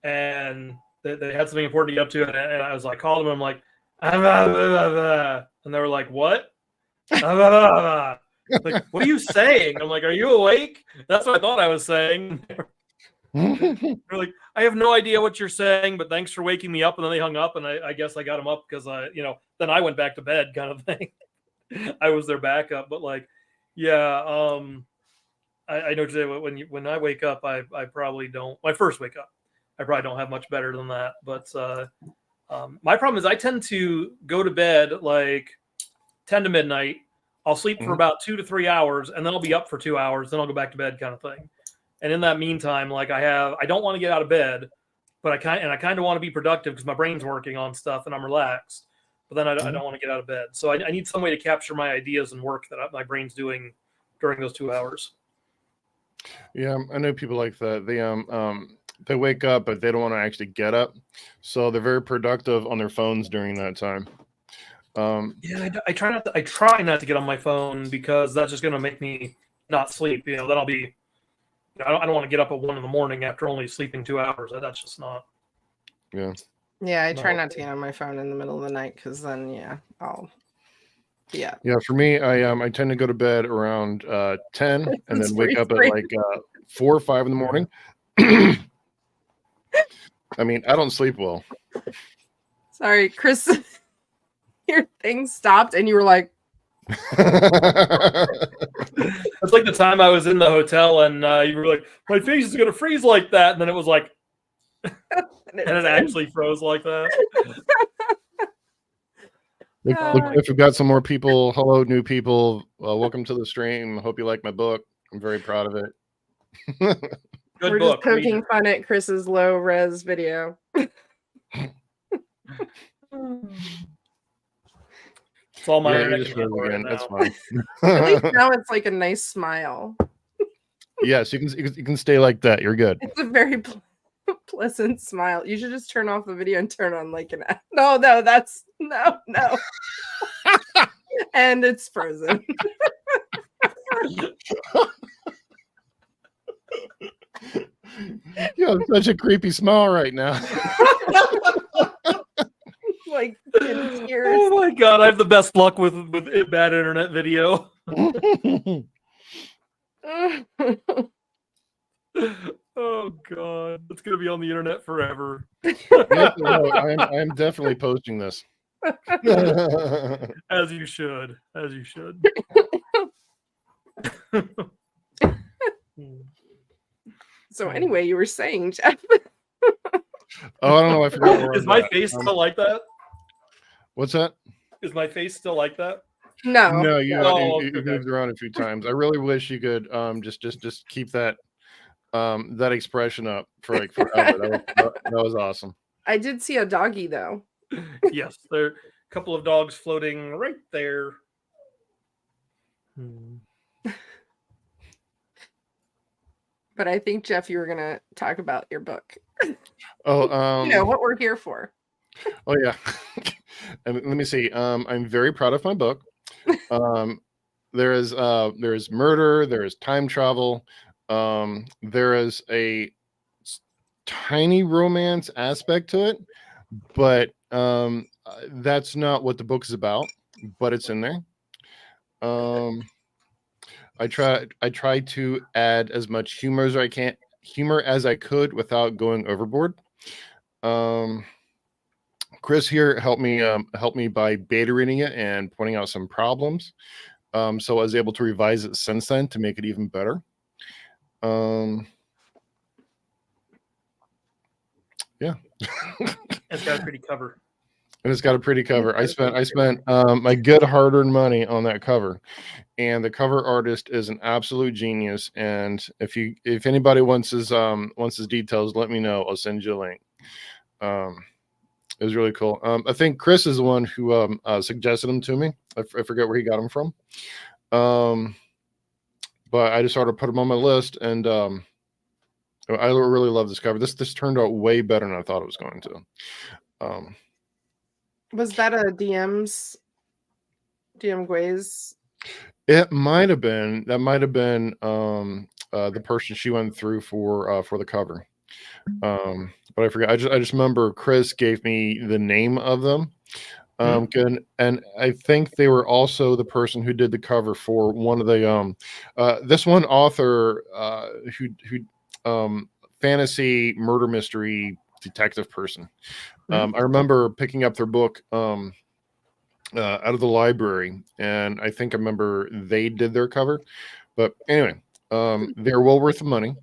and they had something important to get up to, and I was like, called them. I'm like, and they were like, what? Like, what are you saying? I'm like, are you awake? That's what I thought I was saying. They're like, I have no idea what you're saying, but thanks for waking me up. And then they hung up, and I guess I got them up because then I went back to bed, kind of thing. I was their backup, but like, yeah, I know today when I wake up, I probably don't. My first wake up, I probably don't have much better than that. But my problem is I tend to go to bed like 10 to midnight. I'll sleep for about 2 to 3 hours, and then I'll be up for 2 hours. Then I'll go back to bed, kind of thing. And in that meantime, like I don't want to get out of bed, but I kind of want to be productive because my brain's working on stuff and I'm relaxed. But then I don't want to get out of bed. So I need some way to capture my ideas and work that my brain's doing during those 2 hours. Yeah, I know people like that. They wake up, but they don't want to actually get up, so they're very productive on their phones during that time. Yeah, I try not to get on my phone because that's just going to make me not sleep. Then I'll be. I don't want to get up at 1 a.m. after only sleeping 2 hours. That's just not. Yeah. Yeah, I try not to get on my phone in the middle of the night because then, I'll. Yeah. Yeah, for me, I tend to go to bed around 10 and then wake up at like 4 or 5 in the morning. I mean, I don't sleep well. Sorry, Chris. Your thing stopped and you were like. It's like the time I was in the hotel and you were like, my face is gonna freeze like that, and then it was like, and it actually froze like that. Look, if we've got some more people, hello, new people, welcome to the stream. Hope you like my book. I'm very proud of it. Good We're book. Just poking fun at Chris's low res video. It's all my internet again. That's fine. At least now it's like a nice smile. Yes, you can stay like that. You're good. It's a very pleasant smile. You should just turn off the video and turn on like an no. That's no. And it's frozen. You have such a creepy smile right now. Like in tears. Oh my god, I have the best luck with bad internet video. Oh god, it's gonna be on the internet forever. I am definitely posting this. As you should. So anyway, you were saying, Jeff. Oh, I don't know. I forgot. Is my face still like that? What's that? Is my face still like that? No. You moved around a few times. I really wish you could just keep that that expression up for like forever. That was awesome. I did see a doggy though. Yes, they're couple of dogs floating right there. But I think, Jeff, you were going to talk about your book. Oh, You know, what we're here for. Oh yeah. And let me see. I'm very proud of my book. There is murder, there is time travel, there is a tiny romance aspect to it, but that's not what the book is about, but it's in there. I tried to add as much humor as I could without going overboard. Chris here helped me by beta reading it and pointing out some problems. So I was able to revise it since then to make it even better. Yeah. It's got a pretty cover. And it's got a pretty cover. I spent my good hard-earned money on that cover, and the cover artist is an absolute genius. And if anybody wants his details, let me know. I'll send you a link. It was really cool. I think Chris is the one who suggested him to me. I forget where he got him from. But I just sort of put him on my list, and I really love this cover. This turned out way better than I thought it was going to. Was that a DM Gway's? It might have been. That might have been the person she went through for the cover. But I forgot. I just remember Chris gave me the name of them. And I think they were also the person who did the cover for one of the this one author who fantasy murder mystery detective person. I remember picking up their book out of the library, and I think I remember they did their cover. But anyway, they're well worth the money.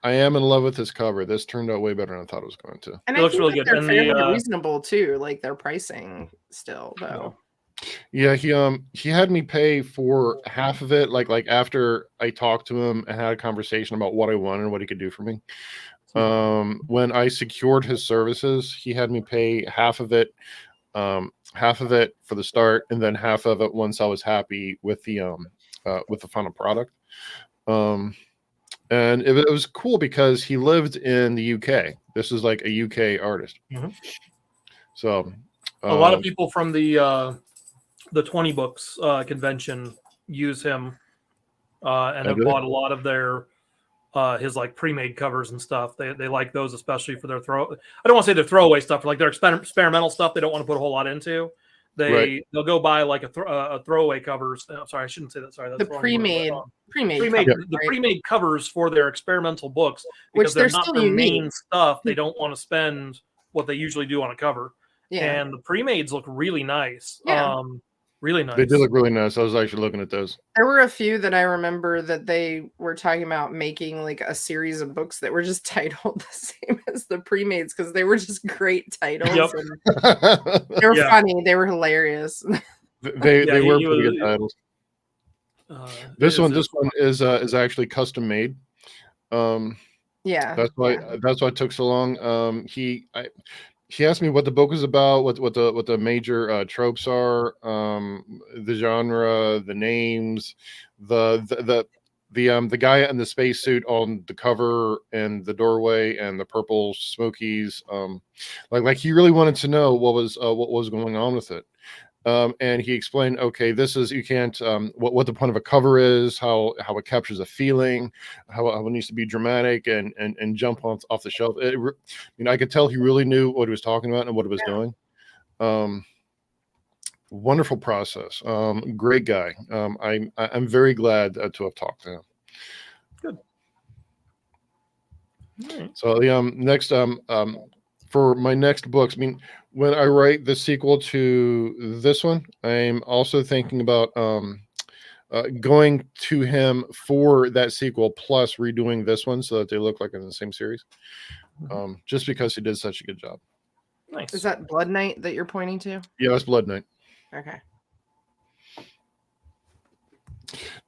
I am in love with this cover. This turned out way better than I thought it was going to. And it looks really good. They're And fairly reasonable too, like their pricing still, though. Yeah, he had me pay for half of it, like after I talked to him and had a conversation about what I wanted and what he could do for me. When I secured his services, he had me pay half of it for the start, and then half of it once I was happy with the final product. And it was cool because he lived in the UK. This is like a UK artist. So a lot of people from the 20 Books convention use him, and have bought a lot of their his like pre-made covers and stuff. They like those, especially for their I don't want to say their throwaway stuff, like their experimental stuff. They don't want to put a whole lot into. They'll go buy like a throwaway covers. Sorry, I shouldn't say that. Sorry, that's the pre-made the pre-made covers for their experimental books, because they're not their main stuff. They don't want to spend what they usually do on a cover. And the pre-mades look really nice. Really nice. They did look really nice. I was actually looking at those. There were a few that I remember that they were talking about making like a series of books that were just titled the same as the pre-mades, because they were just great titles. They were funny. They were hilarious. They were pretty good titles. This one is actually custom made. That's why it took so long. He asked me what the book was about, what the major tropes are, the genre, the names, the guy in the spacesuit on the cover and the doorway and the purple smokies. Like he really wanted to know what was going on with it. And he explained, okay, this is, you can't, what the point of a cover is, how it captures a feeling, how it needs to be dramatic and jump off the shelf. I could tell he really knew what he was talking about and what he was doing. Wonderful process. Great guy. I'm very glad to have talked to him. Good. Right. So the next for my next books, I mean, when I write the sequel to this one, I'm also thinking about going to him for that sequel plus redoing this one so that they look like in the same series. Just because he did such a good job. Nice. Is that Blood Knight that you're pointing to? Yeah, that's Blood Knight. Okay.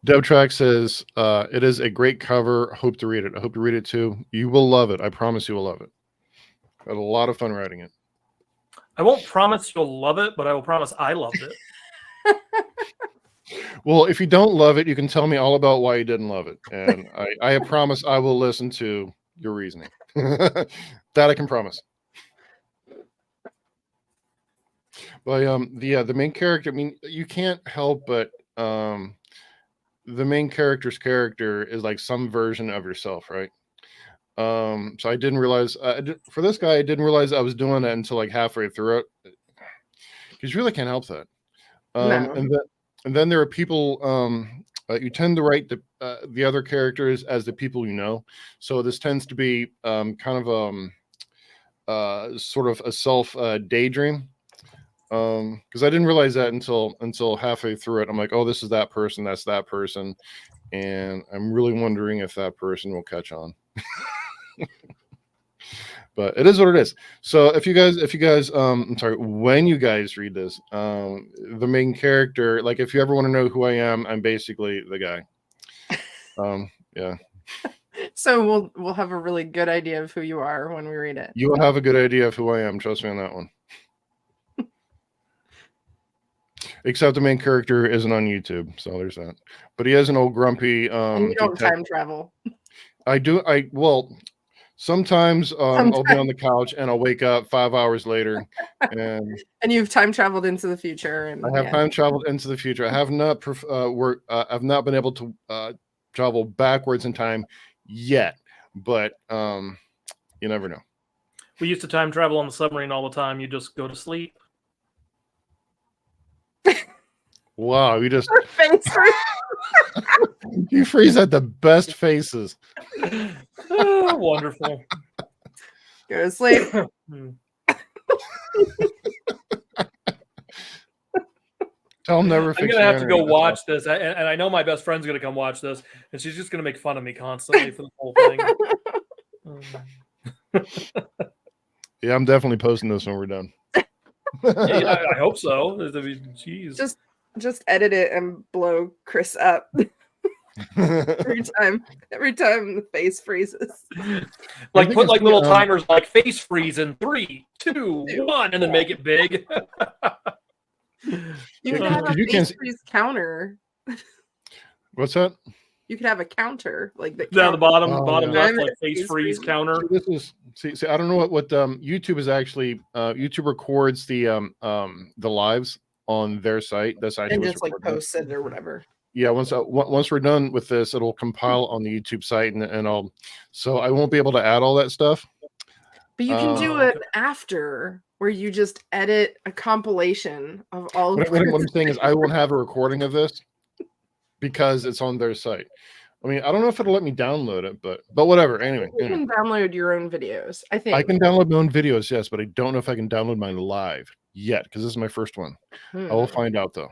Debtrack says it is a great cover. Hope to read it. I hope to read it too. You will love it. I promise you will love it. Had a lot of fun writing it. I won't promise you'll love it, but I will promise I loved it. Well, if you don't love it, you can tell me all about why you didn't love it, and I promise I will listen to your reasoning. That I can promise. But the main character. I mean, you can't help but the main character's character is like some version of yourself, right? So I didn't realize for this guy, I didn't realize I was doing that until like halfway through it, because you really can't help that. No. And then there are people. You tend to write the other characters as the people you know. So this tends to be kind of sort of a self daydream. Because I didn't realize that until halfway through it. I'm like, oh, this is that person, that's that person, and I'm really wondering if that person will catch on. But it is what it is. So if you guys, I'm sorry, when you guys read this, the main character, like if you ever want to know who I am, I'm basically the guy. Yeah. So we'll have a really good idea of who you are when we read it. You will have a good idea of who I am. Trust me on that one. Except the main character isn't on YouTube, so there's that. But he is an old grumpy. And you don't time travel. I do. Well, sometimes I'll be on the couch and I'll wake up 5 hours later, and you've time traveled into the future. And I have time traveled into the future. I have not I've not been able to travel backwards in time yet, but you never know. We used to time travel on the submarine all the time. You just go to sleep. Wow, you just you freeze at the best faces. Oh, wonderful. Go to sleep. Tell them never. I'm gonna have to go watch this, and I know my best friend's gonna come watch this, and she's just gonna make fun of me constantly for the whole thing. Yeah, I'm definitely posting this when we're done. Yeah, I hope so. Jeez. Just edit it and blow Chris up every time the face freezes. Like put like little timers, like face freeze in 3, 2, 1, and then make it big. You could have a face freeze counter. What's that? You could have a counter like the down the bottom yeah. left, like face freeze counter. This is see. I don't know what YouTube is actually. YouTube records the lives on their site. That's actually and just like posts it or whatever. Yeah, once we're done with this, it'll compile on the YouTube site, and I'll. So I won't be able to add all that stuff. But you can do it after, where you just edit a compilation of all. What I'm saying is, I won't have a recording of this because it's on their site. I mean, I don't know if it'll let me download it, but whatever. Anyway, you can download your own videos. I think I can download my own videos, yes, but I don't know if I can download mine live yet because this is my first one. I will find out though.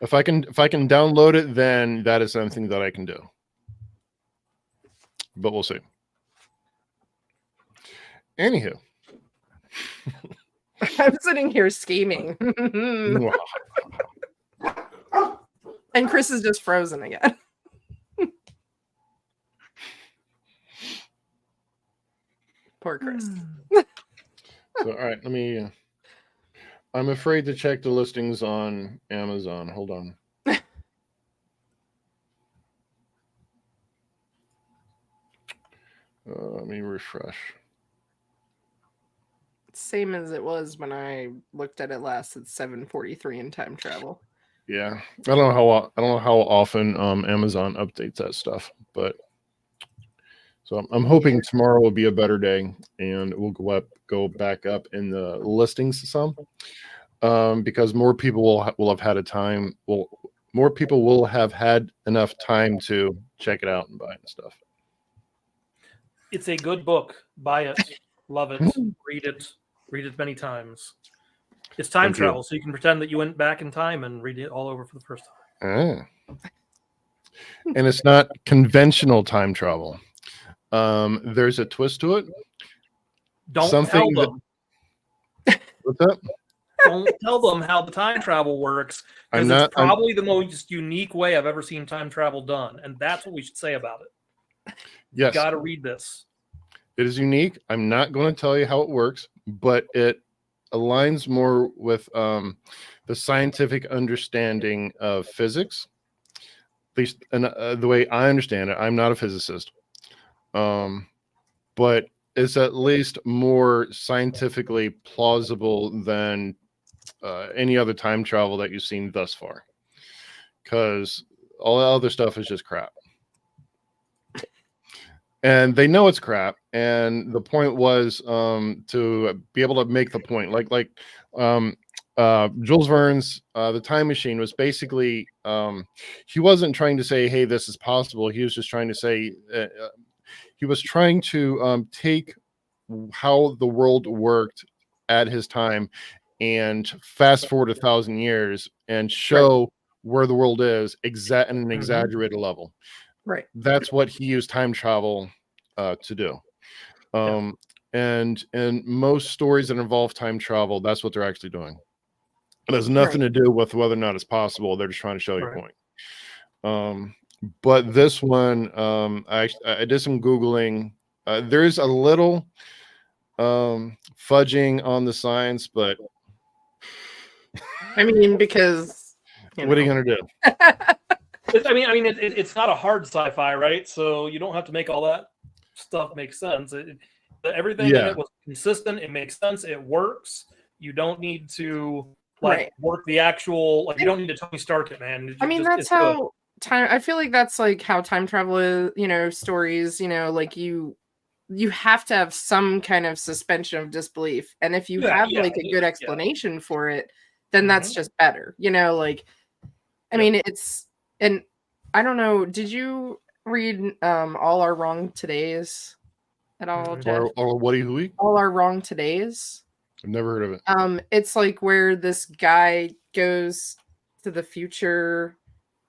If I can download it, then that is something that I can do. But we'll see. Anywho. I'm sitting here scheming. And Chris is just frozen again. Poor Chris. So, all right, let me. I'm afraid to check the listings on Amazon. Hold on. Let me refresh. Same as it was when I looked at it last. It's 7:43 in time travel. Yeah, I don't know how often Amazon updates that stuff, but so I'm hoping tomorrow will be a better day, and we'll go back up in the listings some, because more people will have had a time. More people will have had enough time to check it out and buy it and stuff. It's a good book. Buy it, love it, read it many times. It's time travel, so you can pretend that you went back in time and read it all over for the first time. And it's not conventional time travel. There's a twist to it. Don't tell them. What's that? Don't tell them how the time travel works, because it's probably the most unique way I've ever seen time travel done, and that's what we should say about it. Yes. You got to read this. It is unique. I'm not going to tell you how it works, but it aligns more with the scientific understanding of physics, at least the way I understand it. I'm not a physicist, but it's at least more scientifically plausible than any other time travel that you've seen thus far, because all the other stuff is just crap. And they know it's crap, and the point was to be able to make the point, like Jules Verne's The Time Machine was basically he wasn't trying to say, hey, this is possible. He was just trying to say he was trying to take how the world worked at his time and fast forward 1,000 years and show where the world is at an exaggerated level. Right. That's what he used time travel to do. And most stories that involve time travel, that's what they're actually doing. It has nothing to do with whether or not it's possible. They're just trying to show your point. But this one, I did some Googling. There's a little fudging on the science, but I mean, because what are you going to do? It's not a hard sci-fi, right? So you don't have to make all that stuff make sense. Everything in it was consistent. It makes sense. It works. You don't need to work the actual. You don't need to Tony Stark it, man. That's how time. I feel like that's like how time travel is. Stories. Like you have to have some kind of suspension of disbelief, and if you have a good explanation for it, then that's just better. It's. And I don't know, did you read All Our Wrong Todays at all, Jeff? Or what do you? All Our Wrong Todays? I've never heard of it. It's like where this guy goes to the future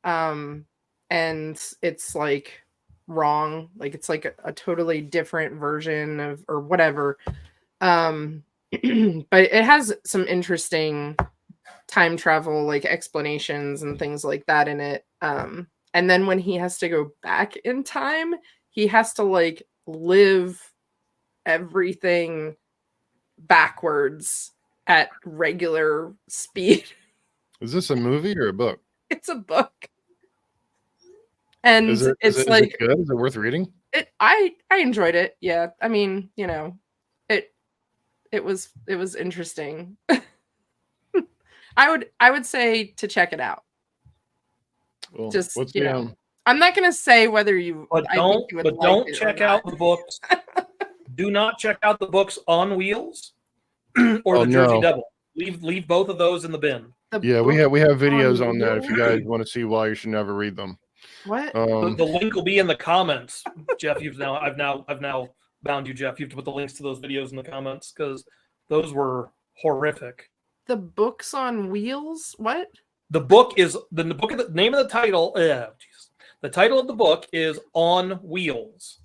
and it's like wrong. Like it's like a totally different version of or whatever. But it has some interesting time travel like explanations and things like that in it. And then when he has to go back in time, he has to like live everything backwards at regular speed. Is this a movie or a book? It's a book. And is it good? Is it worth reading? I enjoyed it. Yeah. I mean, it was interesting. I would say to check it out. Well, just I'm not gonna say whether you. But don't check out the books. Do not check out the books on Wheels or the Jersey Devil. Leave both of those in the bin. We have videos on that if you guys want to see why you should never read them. What? The link will be in the comments, Jeff. I've now bound you, Jeff. You have to put the links to those videos in the comments because those were horrific. The books on wheels? What? The book is the name of the title. The title of the book is On Wheels,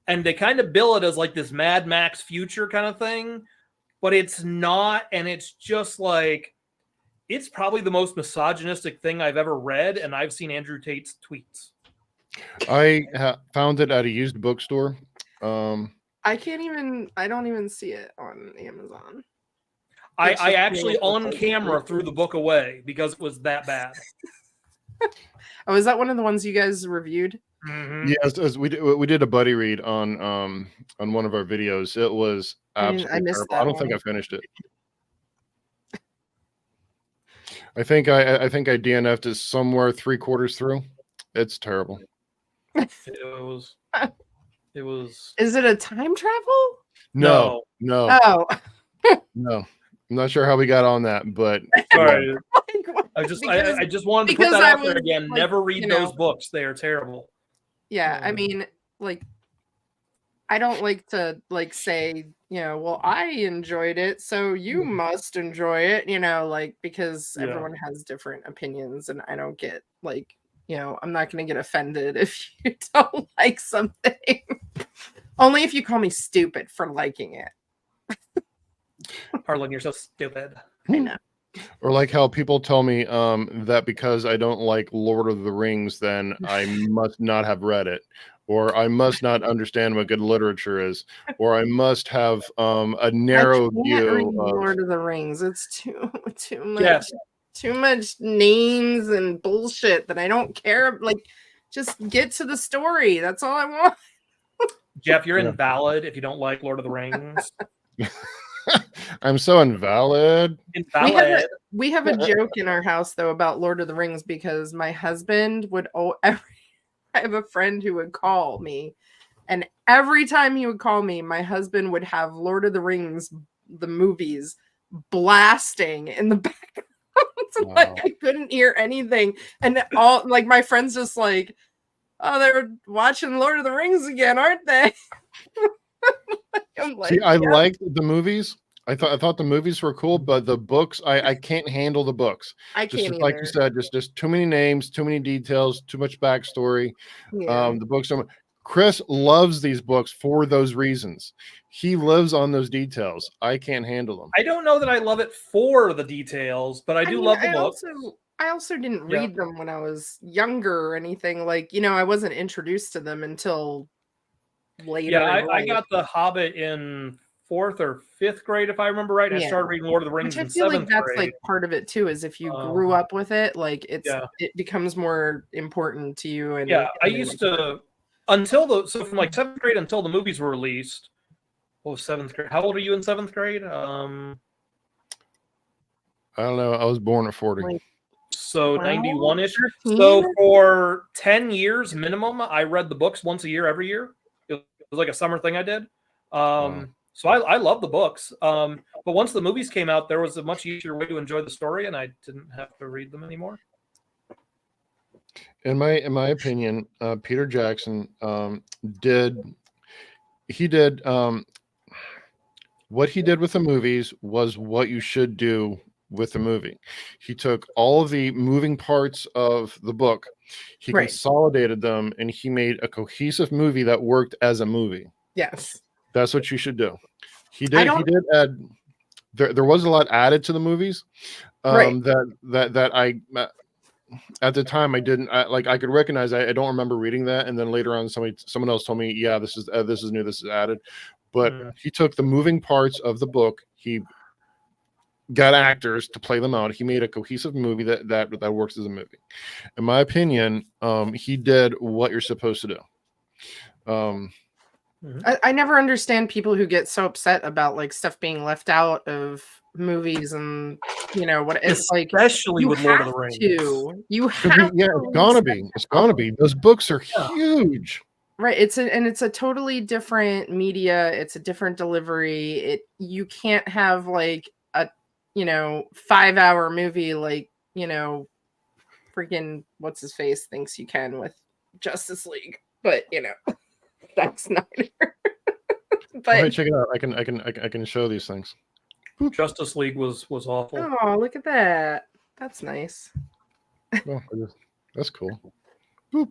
and they kind of bill it as like this Mad Max future kind of thing, but it's not, and it's just like it's probably the most misogynistic thing I've ever read, and I've seen Andrew Tate's tweets. I found it at a used bookstore. I don't even see it on Amazon. I actually on camera threw the book away because it was that bad. Oh, is that one of the ones you guys reviewed? Mm-hmm. Yes, we did a buddy read on one of our videos. It was absolutely terrible. I don't think I finished it. I think I DNF'd it somewhere 3/4 through. It's terrible. It was. Is it a time travel? No. Oh. No. I'm not sure how we got on that, but sorry. I just wanted to put that out there again. Like, never read those books. They are terrible. Yeah, I mean, like, I don't like to like say, well, I enjoyed it, so you must enjoy it, because everyone has different opinions, and I don't get like, I'm not going to get offended if you don't like something. Only if you call me stupid for liking it. Harlan, you're so stupid. I know. Or like how people tell me that because I don't like Lord of the Rings, then I must not have read it. or I must not understand what good literature is, or I must have a I narrow can't view read of. Lord of the Rings. It's too much. Yes. Too much names and bullshit that I don't care. Like, just get to the story. That's all I want. Jeff, you're Yeah. invalid if you don't like Lord of the Rings. I'm so invalid. Invalid. We have a joke in our house though about Lord of the Rings because my husband would I have a friend who would call me, and every time he would call me, my husband would have Lord of the Rings, the movies, blasting in the background. So Wow. like I couldn't hear anything, and all like my friends just like, oh, they're watching Lord of the Rings again, aren't they? I'm like, See, I yeah. liked the movies. I thought the movies were cool, but the books, I can't handle the books. I Just can't like you either. said, just too many names, too many details, too much backstory. Yeah. The books are. Chris loves these books for those reasons. He lives on those details. I can't handle them. I don't know that I love it for the details, but I do mean, love the books. I also didn't Yeah. read them when I was younger or anything. Like, you know, I wasn't introduced to them until later. Yeah, in I life. got The Hobbit in 4th or 5th grade, if I remember right. And I Yeah. started reading Lord of the Rings Which I in feel like 7th that's grade. like part of it too, is if you grew up with it, like it becomes more important to you. And yeah, I used to from like 7th grade until the movies were released. What was 7th grade? How old are you in 7th grade? I don't know. I was born at 40. Like, so 91-ish. 13? So for 10 years minimum, I read the books once a year, every year. It was like a summer thing I did. So I love the books. But once the movies came out, there was a much easier way to enjoy the story, and I didn't have to read them anymore. In my opinion, Peter Jackson did what he did with the movies was what you should do with the movie. He took all of the moving parts of the book, he consolidated them, and he made a cohesive movie that worked as a movie. Yes. That's what you should do. He did add there was a lot added to the movies that I at the time I didn't I could recognize. I don't remember reading that, and then later on someone else told me, yeah, this is new, this is added. But he took the moving parts of the book, he got actors to play them out, he made a cohesive movie that works as a movie. In my opinion, he did what you're supposed to do. I never understand people who get so upset about like stuff being left out of movies, and you know what it's like, especially with Lord of the Rings. You have it's gonna be. Those books are huge. Right. It's a totally different media. It's a different delivery. You can't have like a 5-hour movie like, freaking what's his face thinks you can with Justice League. But that's Snyder. But check it out. I can show these things. Boop. Justice League was awful. Oh, look at that. That's nice. Oh, that's cool. Boop.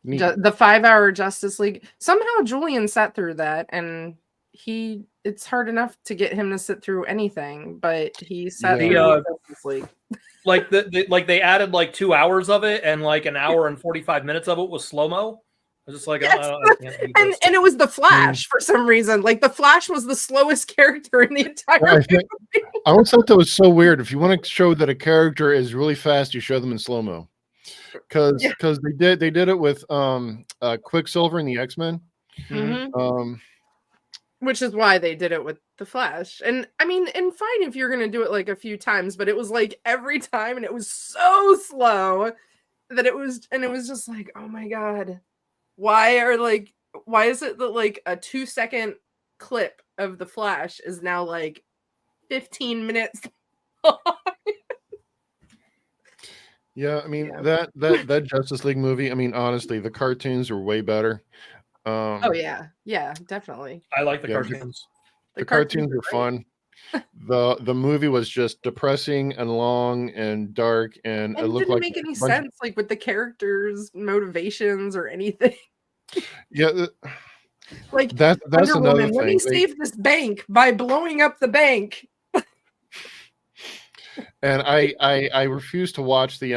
The 5-hour Justice League. Somehow Julian sat through that, and it's hard enough to get him to sit through anything, but he sat through Justice League. Like they added like 2 hours of it, and like an hour and 45 minutes of it was slow-mo. I was just like, yes. I can't do this. And it was the Flash for some reason. Like the Flash was the slowest character in the entire movie. I always thought that was so weird. If you want to show that a character is really fast, you show them in slow-mo. Because they did it with Quicksilver and the X-Men. Mm-hmm. Which is why they did it with the Flash. And I mean, and fine if you're gonna do it like a few times, but it was like every time, and it was so slow that it was just like, oh my god, why is it that like a 2-second clip of the Flash is now like 15 minutes long? Yeah, I mean that Justice League movie. I mean, honestly, the cartoons are way better. Oh yeah, definitely. I like the cartoons. The cartoons are fun. The movie was just depressing and long and dark, and it looked didn't like make any sense, like with the characters' motivations or anything. Yeah, like that's another thing. Let me save this bank by blowing up the bank. And I refuse to watch the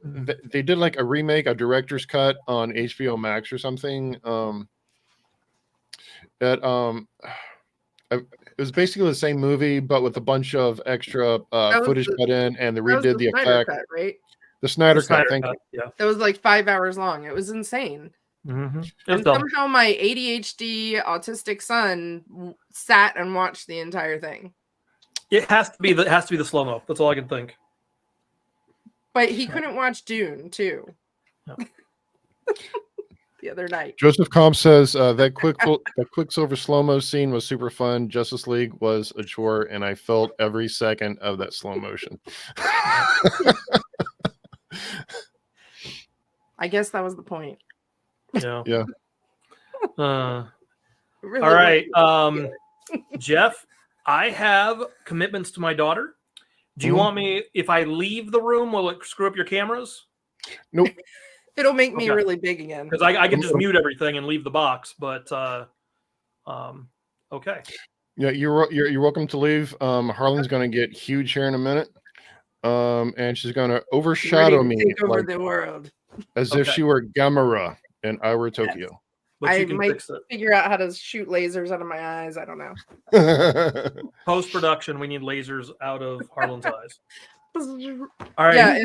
they did like a remake, a director's cut on HBO Max or something. That it was basically the same movie, but with a bunch of extra footage cut in, and they That was redid the Snyder effect. cut, right? The Snyder The cut, Snyder thank Cut, you. yeah. That was like 5 hours long. It was insane. Mm-hmm. It was And dumb. somehow my ADHD autistic son sat and watched the entire thing. It has to be the slow mo. That's all I can think. But he couldn't watch Dune too. No. The other night. Joseph Comp says that Quicksilver slow-mo scene was super fun. Justice League was a chore, and I felt every second of that slow motion. I guess that was the point. Yeah. Yeah. Really All right. wasn't. Jeff, I have commitments to my daughter. Do you Mhm. want me, if I leave the room, will it screw up your cameras? Nope. It'll make me Okay. really big again. Because I can just mute everything and leave the box. But okay. Yeah, you're welcome to leave. Harlan's gonna get huge here in a minute. And she's gonna overshadow Ready me to take over like, the world. as if Okay. she were Gamera and I were Tokyo. But I you can might fix it. figure out how to shoot lasers out of my eyes. I don't know. Post-production, we need lasers out of Harlan's eyes. All right. Yeah,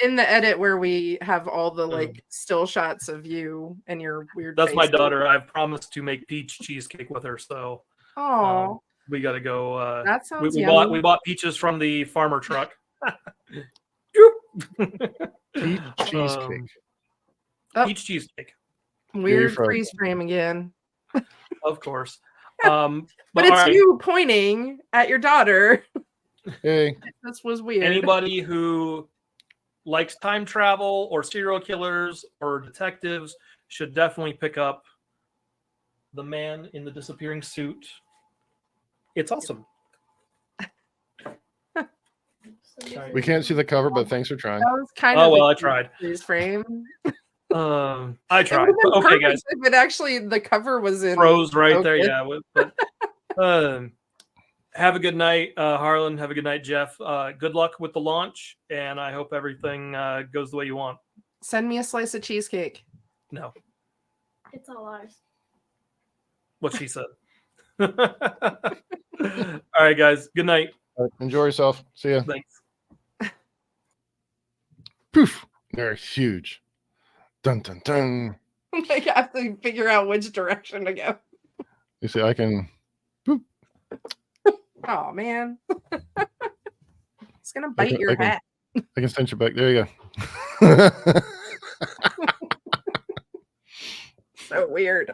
in the edit where we have all the like still shots of you and your weird. That's my face. daughter. I've promised to make peach cheesecake with her, so Oh, we got to go. that sounds we yummy. bought peaches from the farmer truck. Peach cheesecake. Oh. Peach cheesecake, Weird from? freeze frame again. of course. But it's all right, you pointing at your daughter. Hey, This was weird. anybody who likes time travel or serial killers or detectives should definitely pick up The Man in the Disappearing Suit. It's awesome. we can't see the cover, but thanks for trying. That was kind Oh of well, a I tried. freeze frame. I It tried. would have been But okay, perfect guys. if it actually the cover was in Froze right there. focus. Yeah. But have a good night, Harlan. Have a good night, Jeff. Good luck with the launch, and I hope everything goes the way you want. Send me a slice of cheesecake. No, It's all ours. what she said. All right, guys. Good night. Enjoy yourself. See ya. Thanks. Poof. They're huge. Dun dun dun. I have to figure out which direction to go. You see, I can. Oh man. It's gonna bite can- your I can- hat. I can send you back. There you go. So weird.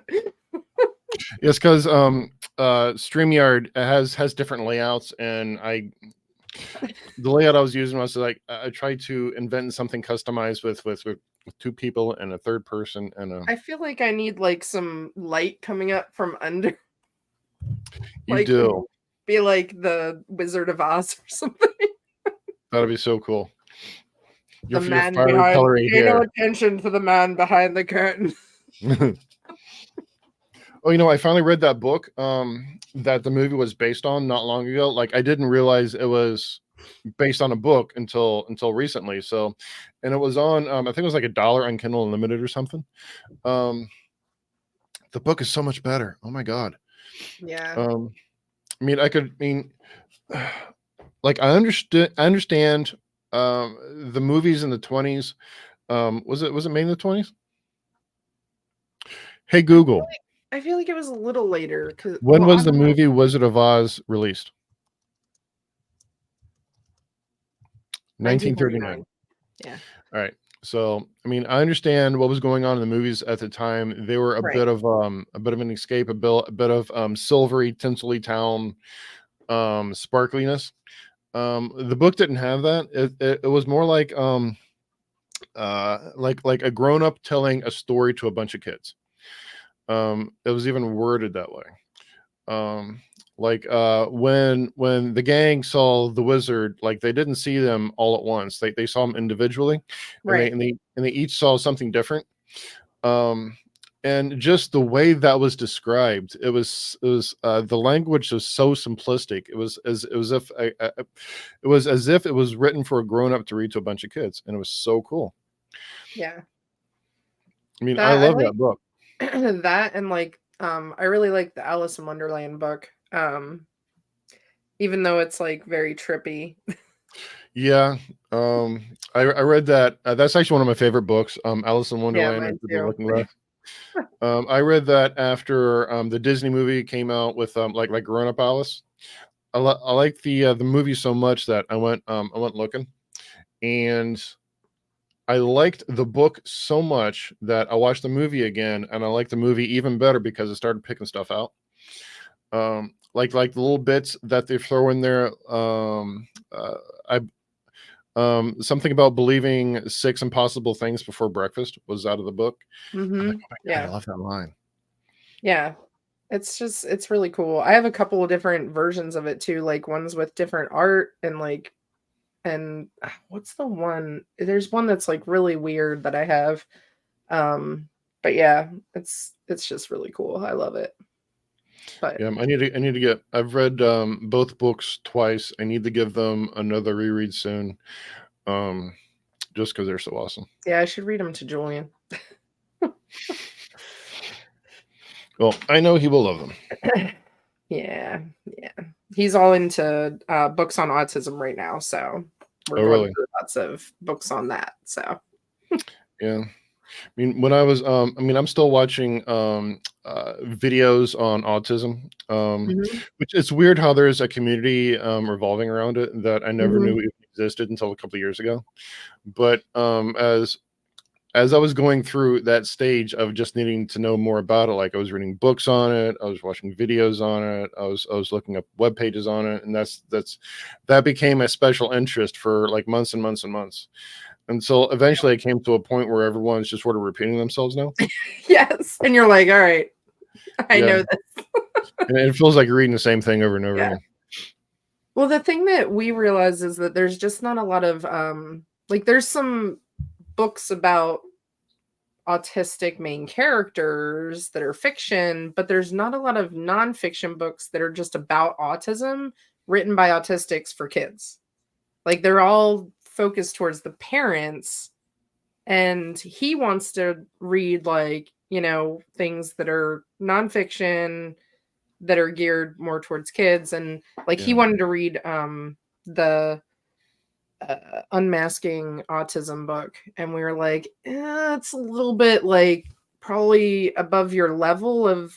Yes, because StreamYard has different layouts, and the layout I was using was like I tried to invent something customized with two people and a third person and a. I feel like I need like some light coming up from under. You like, do. Be like the Wizard of Oz or something. That'd be so cool. The Your man fiery behind. colory Pay no hair. attention to the man behind the curtain. Oh, I finally read that book that the movie was based on not long ago. Like I didn't realize it was based on a book until recently. So, and it was on I think it was like $1 on Kindle Unlimited or something. The book is so much better. Oh my god. Yeah. Like I understand the movies in the 20s. Was it made in the 20s? Hey Google. I feel like it was a little later. When was the movie Wizard of Oz released? 1939. Yeah. All right. So, I think what was going on in the movies at the time. They were a Right. bit of an escape, a bit of silvery, tinsely town sparkliness. The book didn't have that. It was more like a grown-up telling a story to a bunch of kids. It was even worded that way. When the gang saw the wizard, like they didn't see them all at once. They saw them individually, Right. and they each saw something different. And just the way that was described, it was the language was so simplistic. It was as if it was written for a grown up to read to a bunch of kids, and it was so cool. Yeah. I mean, I That I love like that book. that, and like I really like the Alice in Wonderland book. Even though it's like very trippy. Yeah, I read that. That's actually one of my favorite books. Alice in Yeah, Wonderland mine and the too. Looking Glass. I read that after the Disney movie came out with like Grown Up Alice. I like the movie so much that I went looking, and I liked the book so much that I watched the movie again, and I liked the movie even better because it started picking stuff out. Like the little bits that they throw in there. I Something about believing 6 impossible things before breakfast was out of the book. I'm like, Mm-hmm. oh my god, I Yeah. love that line. Yeah. It's really cool. I have a couple of different versions of it too, like ones with different art and like what's the one? There's one that's like really weird that I have. But yeah, it's just really cool. I love it. But Yeah, I need to get. I've read both books twice. I need to give them another reread soon, um, just because they're so awesome. yeah, I should read them to Julian. Well, I know he will love them. Yeah, yeah. He's all into books on autism right now, so we're Oh, going really? through lots of books on that. So Yeah. I mean, when I was, I mean, I'm still watching videos on autism, Mhm, which it's weird how there's a community revolving around it that I never mhm. knew even existed until a couple of years ago. But as I was going through that stage of just needing to know more about it, like I was reading books on it, I was watching videos on it, I was looking up web pages on it, and that became a special interest for like months and months and months. Until eventually I came to a point where everyone's just sort of repeating themselves now. Yes, and you're like, all right, I Yeah. know this. And it feels like you're reading the same thing over and over Yeah. again. Well, the thing that we realize is that there's just not a lot of like there's some books about autistic main characters that are fiction, but there's not a lot of nonfiction books that are just about autism written by autistics for kids. Like they're all focused towards the parents, and he wants to read like, things that are nonfiction that are geared more towards kids. And like he Yeah. wanted to read the unmasking autism book, and we were like, it's a little bit like probably above your level of,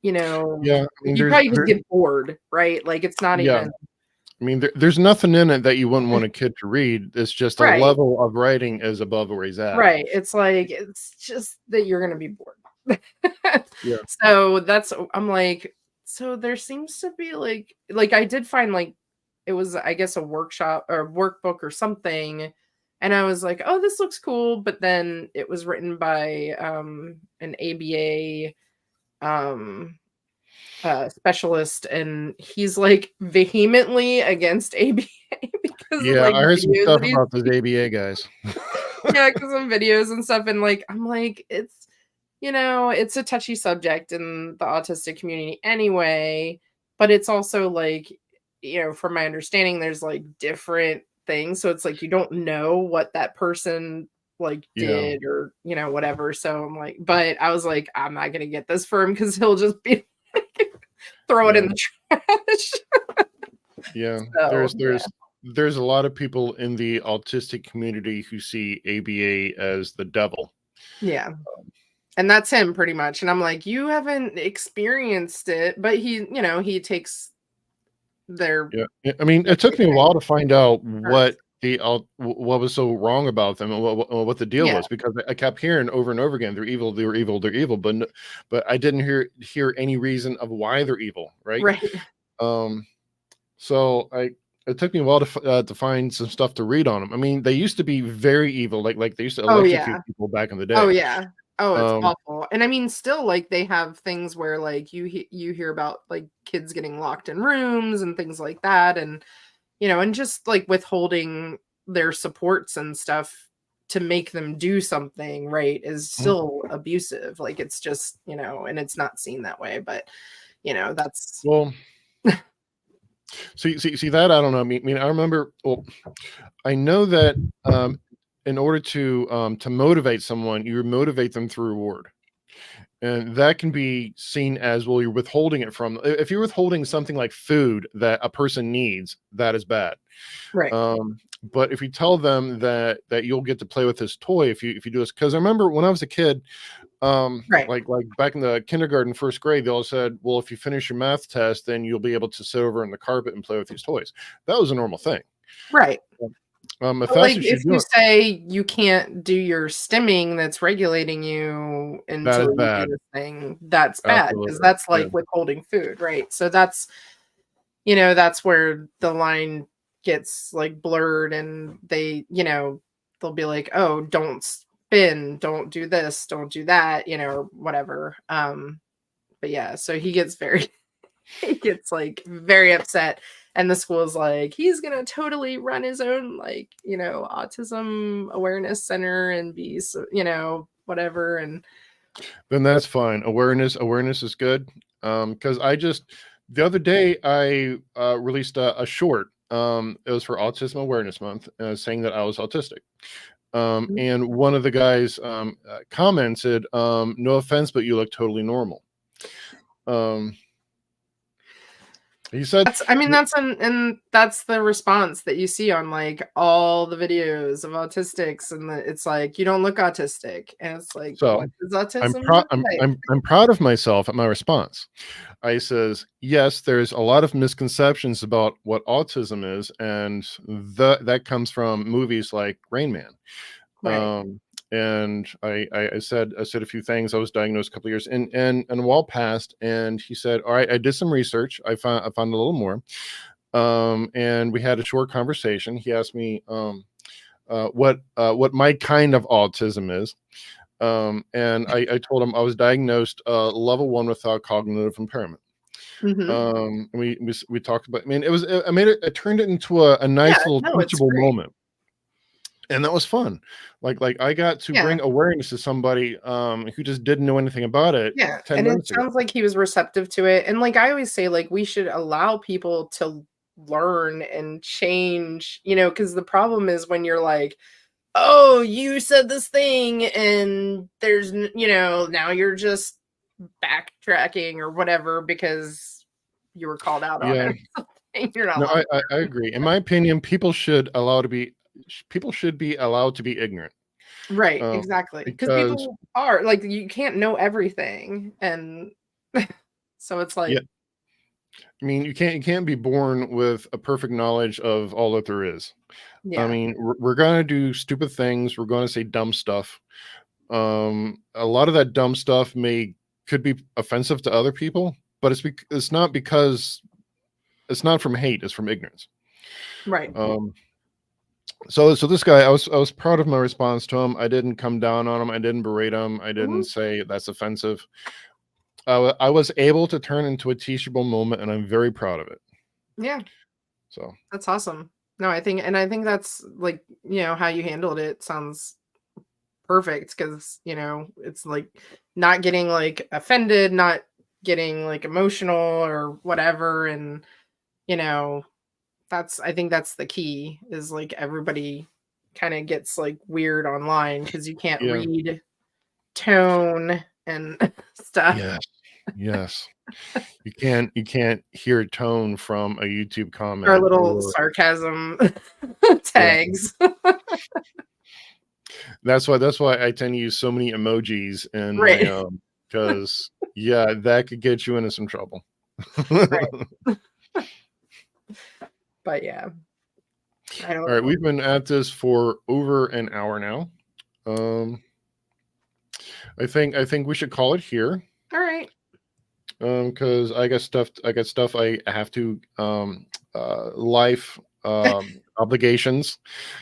Yeah. I mean, you probably just get bored, right? Like it's not yeah. even I mean, there's nothing in it that you wouldn't want a kid to read. It's just the right. level of writing is above where he's at. Right. It's like it's just that you're gonna be bored. Yeah. So I'm like, so there seems to be like I did find like it was, I guess, a workshop or workbook or something. And I was like, oh, this looks cool. But then it was written by an ABA specialist, and he's like vehemently against ABA because of Yeah. like I heard some videos stuff that he's about those ABA guys. yeah, because of videos and stuff. And like I'm like, it's a touchy subject in the autistic community anyway, but it's also like, from my understanding, there's like different things. So it's like you don't know what that person like Yeah. did or whatever. So I'm like, but I was like, I'm not gonna get this for him because he'll just be like, throw it in Yeah. the trash. Yeah. So yeah. There's a lot of people in the autistic community who see ABA as the devil. Yeah. And that's him pretty much. And I'm like, you haven't experienced it, but he takes their Yeah. I mean, it took me a while to find out what turns. what was so wrong about them and what the deal Yeah, was, because I kept hearing over and over again, they're evil, they're evil, they're evil, but I didn't hear any reason of why they're evil, right? right. Um, so it took me a while to find some stuff to read on them. I mean, they used to be very evil, like they used to Oh electrocute yeah. people back in the Oh day. yeah. Oh, it's Um, awful. And I mean, still, like they have things where like you hear about like kids getting locked in rooms and things like that, and and just like withholding their supports and stuff to make them do something right is still abusive. Like it's just and it's not seen that way, but that's well, see that I don't know. I mean, I remember. Well, I know that in order to motivate someone, you motivate them through reward. And that can be seen as, well, you're withholding it from, if you're withholding something like food that a person needs, that is bad. Right. But if you tell them that you'll get to play with this toy if you do this, because I remember when I was a kid, Right. like back in the kindergarten, first grade, they all said, well, if you finish your math test, then you'll be able to sit over on the carpet and play with these toys. That was a normal thing. Right. If But, that's like, what you're if you doing, say you can't do your stimming that's regulating you that is until you bad. do this thing, that's bad, because Absolutely. that's like Yeah. withholding food, right? So that's, that's where the line gets like blurred, and they, they'll be like, oh, don't spin, don't do this, don't do that, or whatever. But yeah, so he gets he gets like very upset, and the school is like, he's gonna totally run his own, like, autism awareness center and be so, whatever. And Then that's fine. Awareness is good. Because the other day I released a short. It was for Autism Awareness Month, saying that I was autistic. And one of the guys commented, "No offense, but you look totally normal." He said, and that's the response that you see on like all the videos of autistics, and it's like, you don't look autistic, and it's like, so what does autism I'm look like? I'm proud of myself at my response. I says, yes, there's a lot of misconceptions about what autism is, and that comes from movies like Rain Man. Right. And I said a few things. I was diagnosed a couple of years, and a while passed, and he said, all right, I did some research. I found a little more. And we had a short conversation. He asked me what my kind of autism is. And I told him I was diagnosed level 1 without cognitive impairment. We talked about, I mean, it turned it into a nice little No, it's teachable great. moment. And that was fun. Like I got to bring awareness to somebody who just didn't know anything about it. Yeah, 10 and it minutes ago. sounds like he was receptive to it. And like I always say, like, we should allow people to learn and change, because the problem is when you're like, oh, you said this thing, and there's, now you're just backtracking or whatever because you were called out on Yeah. it. Or something. You're not No, allowed I agree. In my opinion, people should be allowed to be ignorant. Right, exactly. Because Because people are like, you can't know everything, and so it's like, yeah, I mean, you can't be born with a perfect knowledge of all that there is. I yeah, mean, we're gonna do stupid things. We're gonna say dumb stuff. A lot of that dumb stuff could be offensive to other people, but it's not because it's not from hate. It's from ignorance. right. So this guy, I was proud of my response to him. I didn't come down on him. I didn't berate him. I didn't say that's offensive. I was able to turn into a teachable moment, and I'm very proud of it. Yeah, So that's awesome. No, I think that's like, how you handled it sounds perfect, because, it's like not getting like offended, not getting like emotional or whatever. And, I think that's the key, is like everybody kind of gets like weird online because you can't yeah, read tone and stuff. yes. You can't hear tone from a YouTube comment Or little sarcasm tags. That's why I tend to use so many emojis in Right. my because that could get you into some trouble. Right. But yeah. I don't All right, know. we've been at this for over an hour now. I think we should call it here. All right. Because I got stuff I have to life obligations,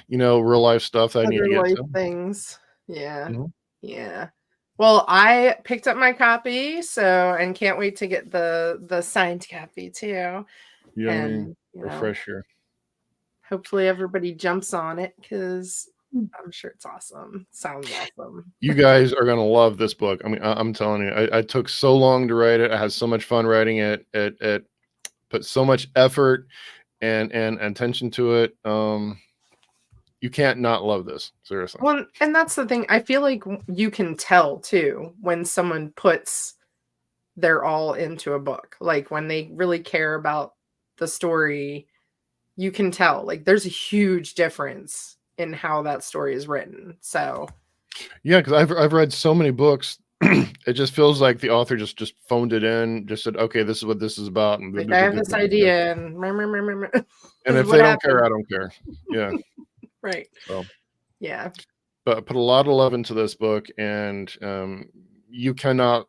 real life stuff that I need to Other get life to. things. Yeah. Mhm. Yeah. Well, I picked up my copy, and can't wait to get the signed copy too. Yeah, let me And refresh here. hopefully everybody jumps on it, because I'm sure it's awesome. Sounds awesome. You guys are gonna love this book. I mean, I'm telling you, I took so long to write it. I had so much fun writing it. It put so much effort and attention to it. you can't not love this. Seriously. Well, and that's the thing. I feel like you can tell too when someone puts their all into a book. Like when they really care about the story, you can tell. Like there's a huge difference in how that story is written. So Yeah, because I've read so many books. It just feels like the author just phoned it in, just said, okay, this is what this is about. And like I have this idea and and this if is they what don't care, happened. I don't care. Yeah. Right. So, Yeah. but put a lot of love into this book, and you cannot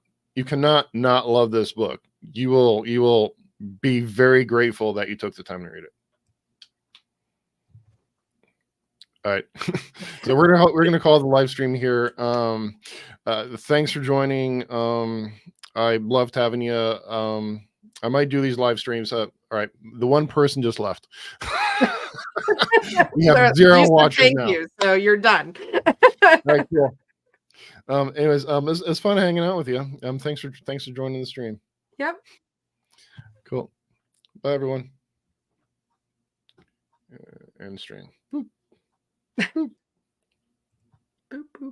not love this book. You will be very grateful that you took the time to read it. All right. So we're gonna call the live stream here. Thanks for joining. I loved having you. I might do these live streams. All right. The one person just left. We have So, zero you said watchers thank now. you, so you're done. Right, cool. Anyways, it's fun hanging out with you. Thanks for joining the stream. Yep. Cool. Bye, everyone. End stream. Boop. Boop, boop.